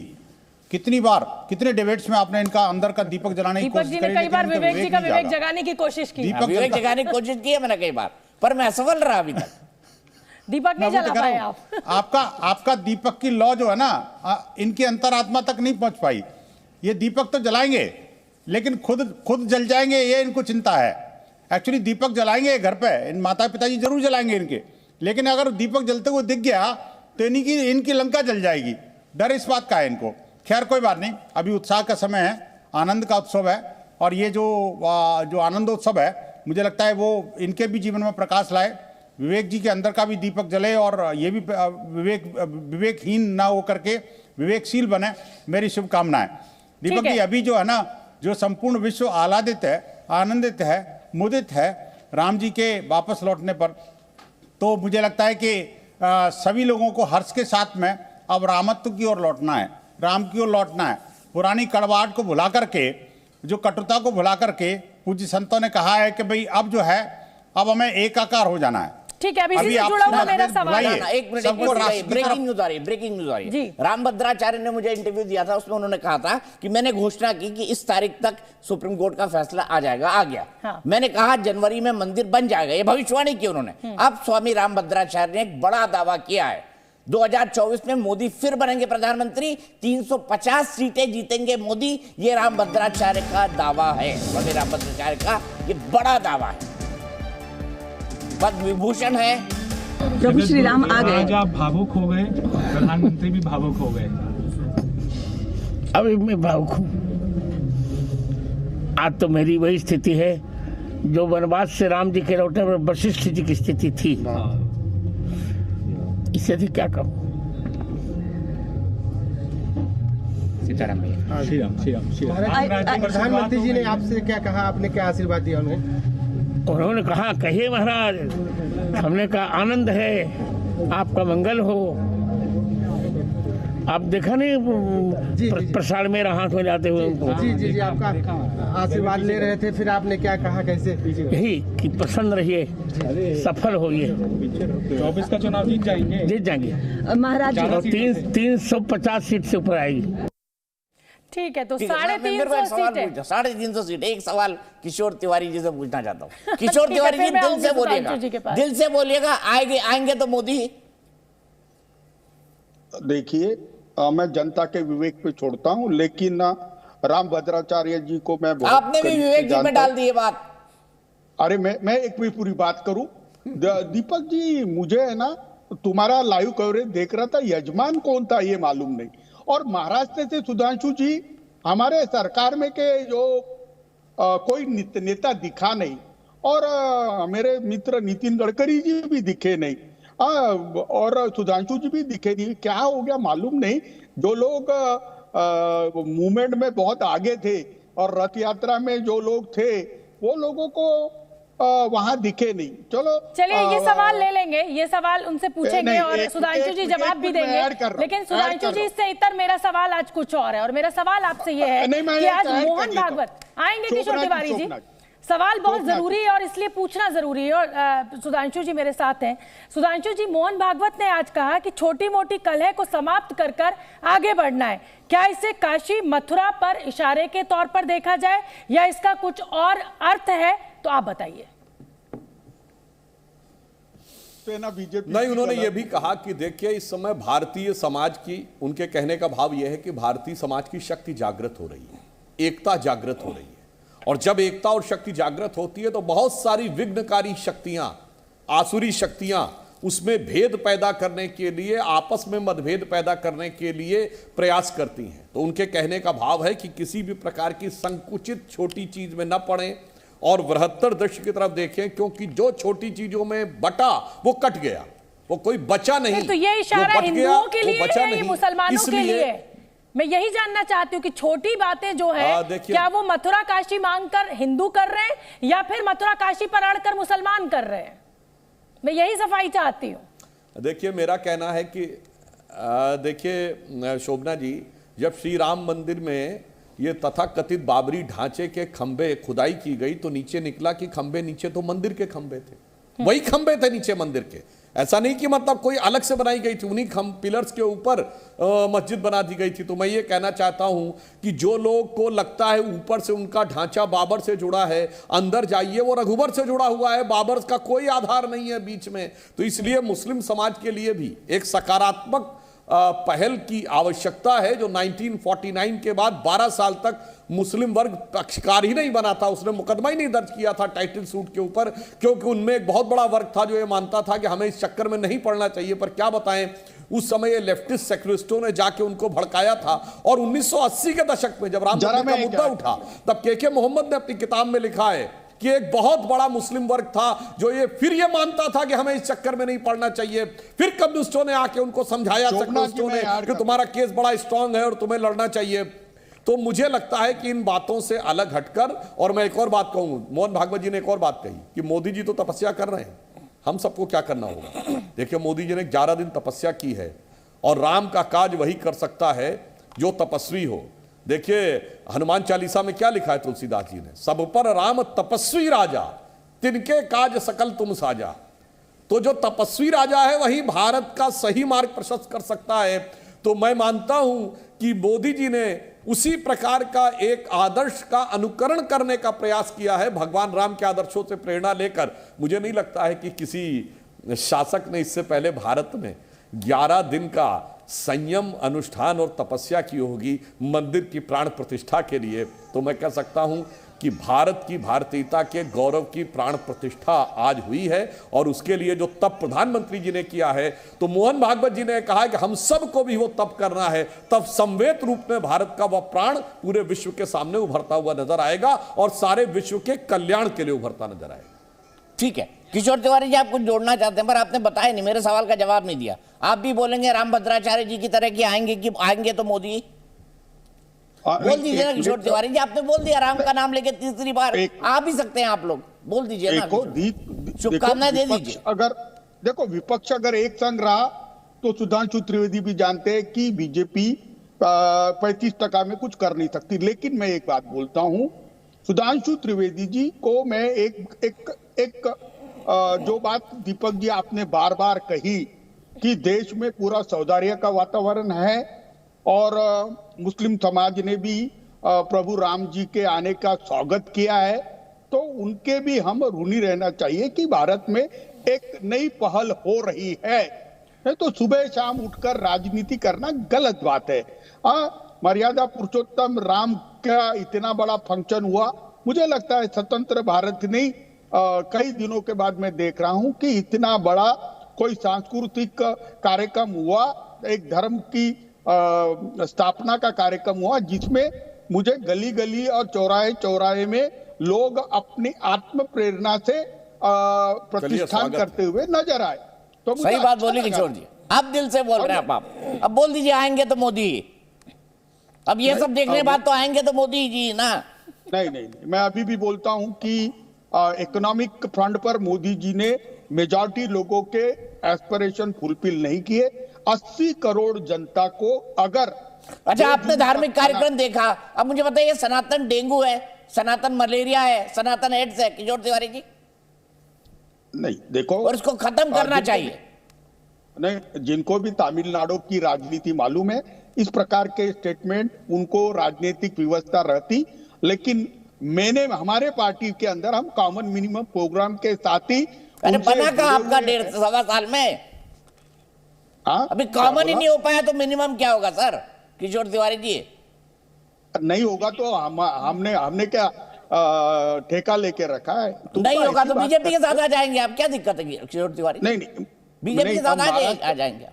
कितनी बार, कितने डिबेट्स में आपने इनका अंदर का दीपक जलाने की कोशिश करी? कई बार विवेक जी का विवेक जगाने की कोशिश की, विवेक जगाने की कोशिश की है मैंने कई बार, पर मैं असफल रहा अभी तक। दीपक नहीं जला पाए आप। आपका दीपक की लौ जो है ना, इनकी अंतरात्मा तक नहीं पहुंच पाई। ये दीपक तो जलाएंगे लेकिन खुद जल जाएंगे, ये इनको चिंता है। एक्चुअली दीपक जलाएंगे घर पे, इन माता पिताजी जरूर जलाएंगे इनके, लेकिन अगर दीपक जलते हुए दिख गया तो इनकी लंका जल जाएगी। डर इस बात का है इनको। खैर कोई बात नहीं, अभी उत्साह का समय है, आनंद का उत्सव है, और ये जो आनंदोत्सव है मुझे लगता है वो इनके भी जीवन में प्रकाश लाए। विवेक जी के अंदर का भी दीपक जले और ये भी विवेकहीन ना हो करके विवेकशील बने, मेरी शुभकामनाएं। दीपक जी, अभी जो है ना, जो संपूर्ण विश्व आह्लादित है, आनंदित है, मुदित है राम जी के वापस लौटने पर, तो मुझे लगता है कि सभी लोगों को हर्ष के साथ में अब रामत्व की ओर लौटना है, राम की ओर लौटना है। पुरानी कड़वाहट को भुला करके, जो कटुता को भुला करके, पूज्य संतों ने कहा है कि भाई अब जो है, अब हमें एकाकार हो जाना है। ठीक है, अभी से जुड़ा हुआ मेरा सवाल है। एक मिनट, ब्रेकिंग न्यूज आ रही है। रामभद्राचार्य ने मुझे इंटरव्यू दिया था, उसमें उन्होंने कहा था कि मैंने घोषणा की कि इस तारीख तक सुप्रीम कोर्ट का फैसला आ जाएगा, आ गया। हाँ। मैंने कहा जनवरी में मंदिर बन जाएगा, ये भविष्यवाणी की उन्होंने। अब स्वामी रामभद्राचार्य ने एक बड़ा दावा किया है, 2024 में मोदी फिर बनेंगे प्रधानमंत्री, 350 सीटें जीतेंगे मोदी। ये रामभद्राचार्य का दावा है, स्वामी रामभद्राचार्य का ये बड़ा दावा है, पद्म विभूषण है। प्रभु श्री राम आ गए। आज आप भावुक हो गए, प्रधानमंत्री भी भावुक हो गए। अभी मैं भावुक हूँ। आज तो मेरी वही स्थिति है जो वनवास से राम जी के लौटने पर वशिष्ठ जी की स्थिति थी, इससे अधिक क्या कहूँ। सीताराम भैया। प्रधानमंत्री जी ने आपसे क्या कहा, आपने क्या आशीर्वाद दिया उन्हें? उन्होंने कहा, कहिए महाराज। हमने कहा आनंद है, आपका मंगल हो। आप देखा नहीं प्रसाद मेरा हाथ में जाते हुए उनको? जी, आपका आशीर्वाद ले रहे थे, फिर आपने क्या कहा, कैसे? यही कि प्रसन्न रहिए, सफल होइए। 24 का चुनाव जीत जाएंगे महाराज। 350 सीट से ऊपर आएगी। ठीक है, तो 350 सीट। एक सवाल किशोर तिवारी जी से पूछना चाहता हूँ। किशोर तिवारी जी दिल से बोलिएगा, आएंगे तो मोदी। देखिए, मैं जनता के विवेक पे छोड़ता हूं, लेकिन रामभद्राचार्य जी को मैं आपने भी विवेक जी में डाल दी बात। अरे मैं एक भी पूरी बात करूं। दीपक जी, मुझे है ना तुम्हारा लाइव कवरेज देख रहा था, यजमान कौन था ये मालूम नहीं, और महाराष्ट्र से सुधांशु जी हमारे सरकार में के जो कोई नेता दिखा नहीं, और मेरे मित्र नितिन गडकरी जी भी दिखे नहीं, और सुधांशु जी भी दिखे नहीं। क्या हो गया मालूम नहीं। जो लोग मूवमेंट में बहुत आगे थे और रथ यात्रा में जो लोग थे, वो लोगों को वहां दिखे नहीं। चलो चलिए ये सवाल ले लेंगे, ये सवाल उनसे पूछेंगे और सुधांशु जी जवाब भी देंगे, लेकिन सुधांशु जी इससे इतर मेरा सवाल आज कुछ और है, और मेरा सवाल आपसे ये है कि आज मोहन भागवत आएंगे किशोर तिवारी जी, सवाल बहुत जरूरी है और इसलिए पूछना जरूरी है, और सुधांशु जी मेरे साथ हैं। सुधांशु जी, मोहन भागवत ने आज कहा कि छोटी मोटी कलह को समाप्त कर कर आगे बढ़ना है, क्या इसे काशी मथुरा पर इशारे के तौर पर देखा जाए या इसका कुछ और अर्थ है, तो आप बताइए। नहीं, उन्होंने ये भी कहा कि देखिए इस समय भारतीय समाज की, उनके कहने का भाव यह है कि भारतीय समाज की शक्ति जागृत हो रही है, एकता जागृत हो रही है, और जब एकता और शक्ति जागृत होती है तो बहुत सारी विघ्नकारी शक्तियां, आसुरी शक्तियां उसमें भेद पैदा करने के लिए, आपस में मतभेद पैदा करने के लिए प्रयास करती हैं। तो उनके कहने का भाव है कि किसी भी प्रकार की संकुचित छोटी चीज में न पड़े और बृहत्तर दृश्य की तरफ देखें, क्योंकि जो छोटी चीजों में बटा वो कट गया, वो कोई बचा नहीं। तो ये इशारा हिंदुओं के लिए है या मुसलमानों के लिए? मैं यही जानना चाहती हूँ कि छोटी बातें जो है क्या वो मथुरा काशी मांगकर हिंदू कर रहे हैं या फिर मथुरा काशी पर अड़कर मुसलमान कर रहे हैं? मैं यही सफाई चाहती हूँ। देखिए मेरा कहना है कि देखिए शोभना जी, जब श्री राम मंदिर में ये तथाकथित बाबरी ढांचे के खंबे खुदाई की गई तो नीचे निकला कि खंबे नीचे तो मंदिर के खंबे थे, वही खंबे थे नीचे मंदिर के। ऐसा नहीं कि मतलब कोई अलग से बनाई गई थी, उन्हीं पिलर्स के ऊपर मस्जिद बना दी गई थी। तो मैं ये कहना चाहता हूं कि जो लोग को लगता है ऊपर से उनका ढांचा बाबर से जुड़ा है, अंदर जाइए वो रघुबर से जुड़ा हुआ है, बाबर का कोई आधार नहीं है बीच में। तो इसलिए मुस्लिम समाज के लिए भी एक सकारात्मक पहल की आवश्यकता है, जो 1949 के बाद 12 साल तक मुस्लिम वर्ग पक्षकार ही नहीं बना था, उसने मुकदमा ही नहीं दर्ज किया था टाइटल सूट के ऊपर, क्योंकि उनमें एक बहुत बड़ा वर्ग था जो ये मानता था कि हमें इस चक्कर में नहीं पड़ना चाहिए। पर क्या बताएं, उस समय ये लेफ्टिस्ट सेक्युलरिस्टों ने जाके उनको भड़काया था, और 1980 के दशक में जब राम मंदिर का मुद्दा उठा तब के मोहम्मद ने अपनी किताब में लिखा है कि एक बहुत बड़ा मुस्लिम वर्ग था जो फिर ये मानता था कि हमें इस चक्कर में नहीं पड़ना चाहिए। फिर कम्युनिस्टों ने आके उनको समझाया, सेक्युलरिस्टों ने, कि तुम्हारा केस बड़ा स्ट्रांग है और तुम्हें लड़ना चाहिए। तो मुझे लगता है कि इन बातों से अलग हटकर, और मैं एक और बात कहूंगा, मोहन भागवत जी ने एक और बात कही कि मोदी जी तो तपस्या कर रहे हैं, हम सबको क्या करना होगा। देखिए मोदी जी ने 11 दिन तपस्या की है, और राम का काज वही कर सकता है जो तपस्वी हो। देखिए हनुमान चालीसा में क्या लिखा है तुलसीदास जी ने, सब पर राम तपस्वी राजा, तिनके काज सकल तुम साजा। तो जो तपस्वी राजा है वही भारत का सही मार्ग प्रशस्त कर सकता है। तो मैं मानता हूं कि मोदी जी ने उसी प्रकार का एक आदर्श का अनुकरण करने का प्रयास किया है, भगवान राम के आदर्शों से प्रेरणा लेकर। मुझे नहीं लगता है कि किसी शासक ने इससे पहले भारत में 11 दिन का संयम, अनुष्ठान और तपस्या की होगी मंदिर की प्राण प्रतिष्ठा के लिए। तो मैं कह सकता हूं कि भारत की भारतीयता के गौरव की प्राण प्रतिष्ठा आज हुई है, और उसके लिए जो तप प्रधानमंत्री जी ने किया है, तो मोहन भागवत जी ने कहा कि हम सबको भी वो तप करना है, तब समवेत रूप में भारत का वह प्राण पूरे विश्व के सामने उभरता हुआ नजर आएगा और सारे विश्व के कल्याण के लिए उभरता नजर आएगा। ठीक है किशोर तिवारी जी, आप कुछ जोड़ना चाहते हैं पर आपने बताया नहीं, मेरे सवाल का जवाब नहीं दिया। आप भी बोलेंगे रामभद्राचार्य जी की तरह कि आएंगे तो मोदी? बोल दीजिए ना किशोर तिवारी जी, आपने बोल दिया राम का नाम लेके तीसरी बार, आ भी सकते हैं आप लोग, बोल दीजिए ना, शुभकामनाएं दे दीजिए। अगर देखो विपक्ष अगर एक संग रहा तो सुधांशु त्रिवेदी भी जानते हैं कि बीजेपी 35% में कुछ कर नहीं सकती। लेकिन मैं एक बात बोलता हूं, सुधांशु त्रिवेदी जी को मैं एक जो बात दीपक जी आपने बार बार कही कि देश में पूरा सौदार्य का वातावरण है, और मुस्लिम समाज ने भी प्रभु राम जी के आने का स्वागत किया है, तो उनके भी हम ऋणी रहना चाहिए कि भारत में एक नई पहल हो रही है। नहीं तो सुबह शाम उठकर राजनीति करना गलत बात है। मर्यादा पुरुषोत्तम राम का इतना बड़ा फंक्शन हुआ, मुझे लगता है स्वतंत्र भारत नहीं, कई दिनों के बाद मैं देख रहा हूं कि इतना बड़ा कोई सांस्कृतिक कार्यक्रम हुआ, एक धर्म की स्थापना का कार्यक्रम हुआ, जिसमें मुझे गली गली और चौराहे चौराहे में लोग अपनी आत्म प्रेरणा से प्रतिष्ठान करते हुए नजर आए। तो सही बात बोली किशोर जी, आप दिल से बोल रहे हैं। आप अब बोल दीजिए आएंगे तो मोदी, अब ये सब देखने बाद तो आएंगे तो मोदी जी ना। नहीं, मैं अभी भी बोलता हूं कि इकोनॉमिक फ्रंट पर मोदी जी ने मेजॉरिटी लोगों के एस्पिरेशन फुलफिल नहीं किए। 80 करोड़ जनता को अगर अच्छा, आपने धार्मिक कार्यक्रम देखा, अब मुझे बताइए सनातन डेंगू है, सनातन मलेरिया है, सनातन एड्स है, किशोर तिवारी जी? नहीं, देखो, और इसको खत्म करना चाहिए। नहीं, जिनको भी तमिलनाडु की राजनीति मालूम है, इस प्रकार के स्टेटमेंट उनको राजनीतिक व्यवस्था रहती, लेकिन मैंने हमारे पार्टी के अंदर हम कॉमन मिनिमम प्रोग्राम के साथ ही बना का आपका 1.5 साल में अभी कॉमन ही नहीं हो पाया तो मिनिमम क्या होगा सर किशोर तिवारी जी? नहीं होगा तो हमने क्या ठेका लेके रखा है? नहीं होगा तो बीजेपी के साथ आ जाएंगे आप, क्या दिक्कत है किशोर तिवारी? नहीं, बीजेपी के साथ आ जाएंगे।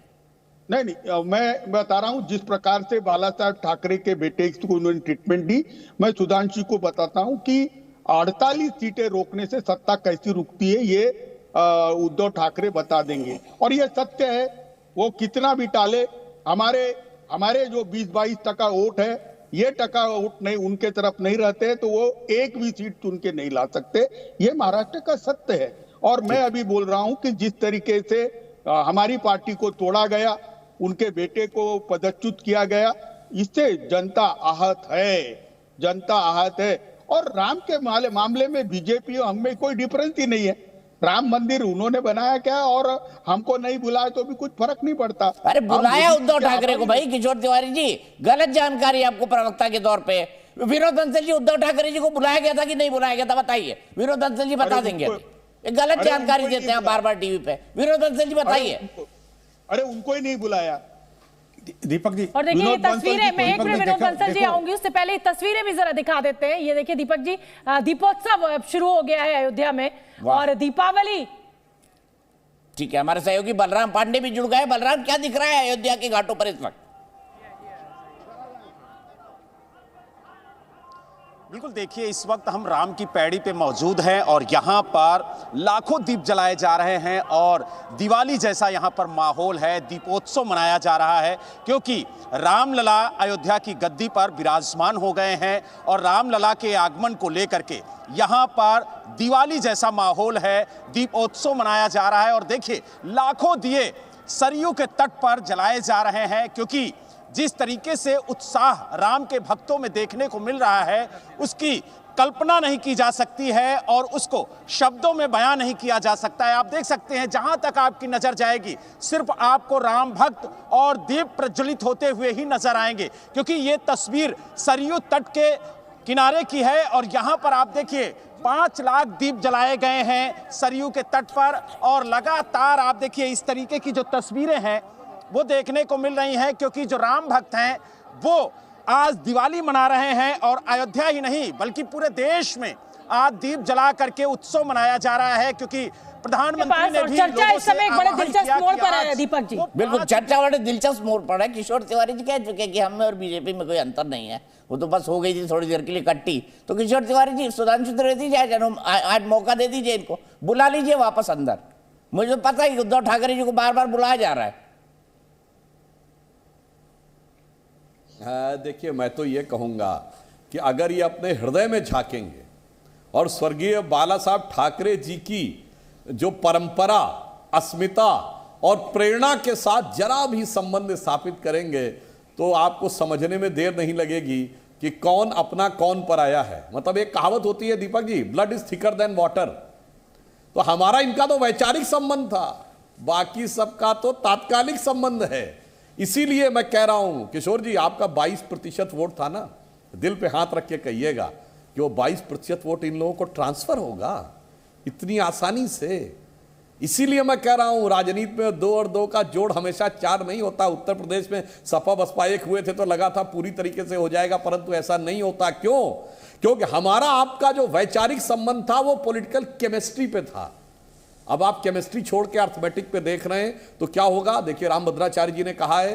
नहीं, मैं बता रहा हूं जिस प्रकार से बाला साहब ठाकरे के बेटे को उन्होंने ट्रीटमेंट दी, मैं सुधांशु को बताता हूं कि 48 सीटें रोकने से सत्ता कैसी रुकती है ये उद्धव ठाकरे बता देंगे। और ये सत्य है, वो कितना भी टाले, हमारे जो 20-22% वोट है, ये टका वोट नहीं उनके तरफ नहीं रहते तो वो एक भी सीट चुन के नहीं ला सकते। ये महाराष्ट्र का सत्य है। और मैं अभी बोल रहा हूं कि जिस तरीके से हमारी पार्टी को तोड़ा गया, उनके बेटे को पदच्युत किया गया, इससे जनता आहत है। और राम के मामले में बीजेपी और हमें कोई डिफरेंस ही नहीं है। राम मंदिर उन्होंने बनाया क्या और हमको नहीं बुलाया तो भी कुछ फर्क नहीं पड़ता। अरे बुलाया उद्धव ठाकरे को भाई किशोर तिवारी जी, गलत जानकारी आपको प्रवक्ता के तौर पे। विनोद बंसल जी, उद्धव ठाकरे जी को बुलाया गया था कि नहीं बुलाया गया था बताइए, विनोद बंसल जी बता देंगे। गलत जानकारी देते हैं बार बार टीवी पे, विनोद बंसल जी बताइए। अरे उनको ही नहीं बुलाया दीपक जी। और देखिए ये तस्वीरें, मैं एक मिनट विनोद बंसल जी आऊंगी, उससे पहले तस्वीरें भी जरा दिखा देते हैं। ये देखिए दीपक जी, दीपोत्सव शुरू हो गया है अयोध्या में और दीपावली। ठीक है, हमारे सहयोगी बलराम पांडे भी जुड़ गए। बलराम, क्या दिख रहा है अयोध्या के घाटों पर इस वक्त? बिल्कुल, देखिए इस वक्त हम राम की पैड़ी पे मौजूद हैं और यहाँ पर लाखों दीप जलाए जा रहे हैं और दिवाली जैसा यहाँ पर माहौल है, दीपोत्सव मनाया जा रहा है क्योंकि रामलला अयोध्या की गद्दी पर विराजमान हो गए हैं और रामलला के आगमन को लेकर के यहाँ पर दिवाली जैसा माहौल है, दीपोत्सव मनाया जा रहा है। और देखिए लाखों दिए सरयू के तट पर जलाए जा रहे हैं क्योंकि जिस तरीके से उत्साह राम के भक्तों में देखने को मिल रहा है उसकी कल्पना नहीं की जा सकती है और उसको शब्दों में बयां नहीं किया जा सकता है। आप देख सकते हैं जहां तक आपकी नजर जाएगी सिर्फ आपको राम भक्त और दीप प्रज्वलित होते हुए ही नजर आएंगे क्योंकि ये तस्वीर सरयू तट के किनारे की है और यहां पर आप देखिए 5 लाख दीप जलाए गए हैं सरयू के तट पर और लगातार आप देखिए इस तरीके की जो तस्वीरें हैं वो देखने को मिल रही हैं क्योंकि जो राम भक्त हैं वो आज दिवाली मना रहे हैं और अयोध्या ही नहीं बल्कि पूरे देश में आज दीप जला करके उत्सव मनाया जा रहा है क्योंकि प्रधानमंत्री ने भी चर्चा इस समय एक बड़े दिलचस्प मोड़ पर है दीपक जी। बिल्कुल, चर्चा बड़े दिलचस्प मोड़ पर है। किशोर तिवारी जी कह चुके कि हम में और बीजेपी में कोई अंतर नहीं है, वो तो बस हो गई थी थोड़ी देर के लिए इकट्ठी। तो किशोर तिवारी जी, सुधांशु त्रिवेदी जी आज मौका दे दीजिए, इनको बुला लीजिए वापस अंदर। मुझे पता है उद्धव ठाकरे जी को बार बार बुलाया जा रहा है। देखिए, मैं तो ये कहूंगा कि अगर ये अपने हृदय में झांकेंगे और स्वर्गीय बाला साहब ठाकरे जी की जो परंपरा, अस्मिता और प्रेरणा के साथ जरा भी संबंध स्थापित करेंगे तो आपको समझने में देर नहीं लगेगी कि कौन अपना कौन पराया है। मतलब एक कहावत होती है Deepak ji, blood is thicker than water. तो हमारा इनका तो वैचारिक संबंध था, बाकी सबका तो तात्कालिक संबंध है। इसीलिए मैं कह रहा हूं किशोर जी, आपका 22% वोट था ना, दिल पे हाथ रख के कहिएगा कि वो 22% वोट इन लोगों को ट्रांसफर होगा इतनी आसानी से। इसीलिए मैं कह रहा हूं राजनीति में 2 और 2 का जोड़ हमेशा 4 नहीं होता। उत्तर प्रदेश में सपा बसपा एक हुए थे तो लगा था पूरी तरीके से हो जाएगा, परंतु ऐसा नहीं होता। क्यों? क्योंकि हमारा आपका जो वैचारिक संबंध था वो पॉलिटिकल केमिस्ट्री पे था। अब आप केमिस्ट्री छोड़ के अर्थमेटिक पे देख रहे हैं तो क्या होगा। देखिए, रामभद्राचार्य जी ने कहा है,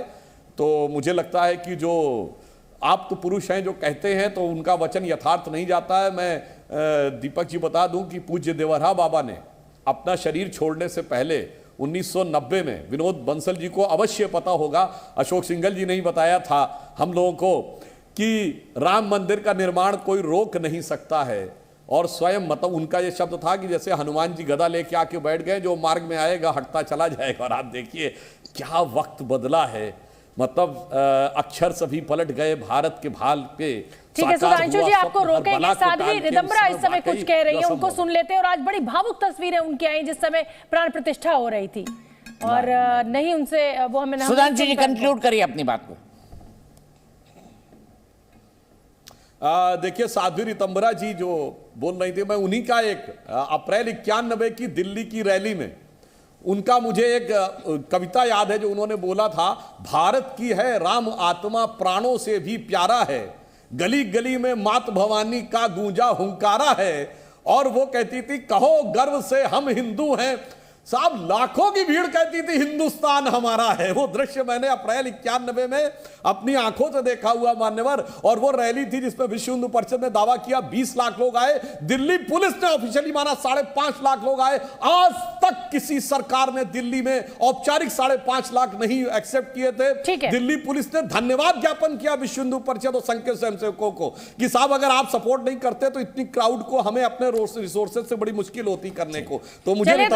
तो मुझे लगता है कि जो आप तो पुरुष हैं जो कहते हैं तो उनका वचन यथार्थ नहीं जाता है। मैं दीपक जी बता दूं कि पूज्य देवरहा बाबा ने अपना शरीर छोड़ने से पहले 1990 में, विनोद बंसल जी को अवश्य पता होगा, अशोक सिंघल जी ने ही बताया था हम लोगों को कि राम मंदिर का निर्माण कोई रोक नहीं सकता है, और स्वयं मतलब उनका ये शब्द था कि जैसे हनुमान जी गदा लेके आके बैठ गए, जो मार्ग में आएगा हटता चला जाएगा। और आप देखिए क्या वक्त बदला है, मतलब अक्षर सभी पलट गए भारत के भाल पे। ठीक है सुधांशु जी, आपको रोकेंगे। साध्वी रिदम्बरा इस समय कुछ कह रही है, उनको सुन लेते हैं। और आज बड़ी भावुक तस्वीरें उनकी आई जिस समय प्राण प्रतिष्ठा हो रही थी, और नहीं उनसे वो हमें। सुधांशु जी कंक्लूड करिए अपनी बात को। देखिए साध्वी रिदम्बरा जी जो बोल रही थी, मैं उन्हीं का एक अप्रैल 91 की दिल्ली की रैली में उनका मुझे एक कविता याद है जो उन्होंने बोला था, भारत की है राम आत्मा प्राणों से भी प्यारा है, गली गली में मात भवानी का गूंजा हुंकारा है। और वो कहती थी कहो गर्व से हम हिंदू हैं, साहब लाखों की भीड़ कहती थी हिंदुस्तान हमारा है। वो दृश्य मैंने अप्रैल 91 में अपनी आंखों से देखा हुआ मान्यवर। और वो रैली थी जिसमें विश्व हिंदू परिषद ने दावा किया 20 लाख लोग आए, दिल्ली पुलिस ने ऑफिशियली माना 5.5 लाख लोग आए। आज तक किसी सरकार ने दिल्ली में औपचारिक 5.5 लाख नहीं एक्सेप्ट किए थे। दिल्ली पुलिस ने धन्यवाद ज्ञापन किया विश्व हिंदू परिषद और संघ के स्वयंसेवकों को कि साहब अगर आप सपोर्ट नहीं करते तो इतनी क्राउड को हमें अपने रिसोर्सेज से बड़ी मुश्किल होती करने को। तो मुझे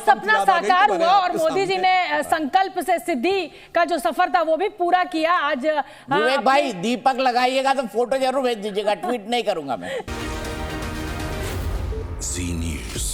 सपना साकार हुआ और मोदी जी ने संकल्प से सिद्धि का जो सफर था वो भी पूरा किया। आज विवेक भाई दीपक लगाइएगा तो फोटो जरूर भेज दीजिएगा, ट्वीट नहीं करूंगा मैं। जी न्यूज़।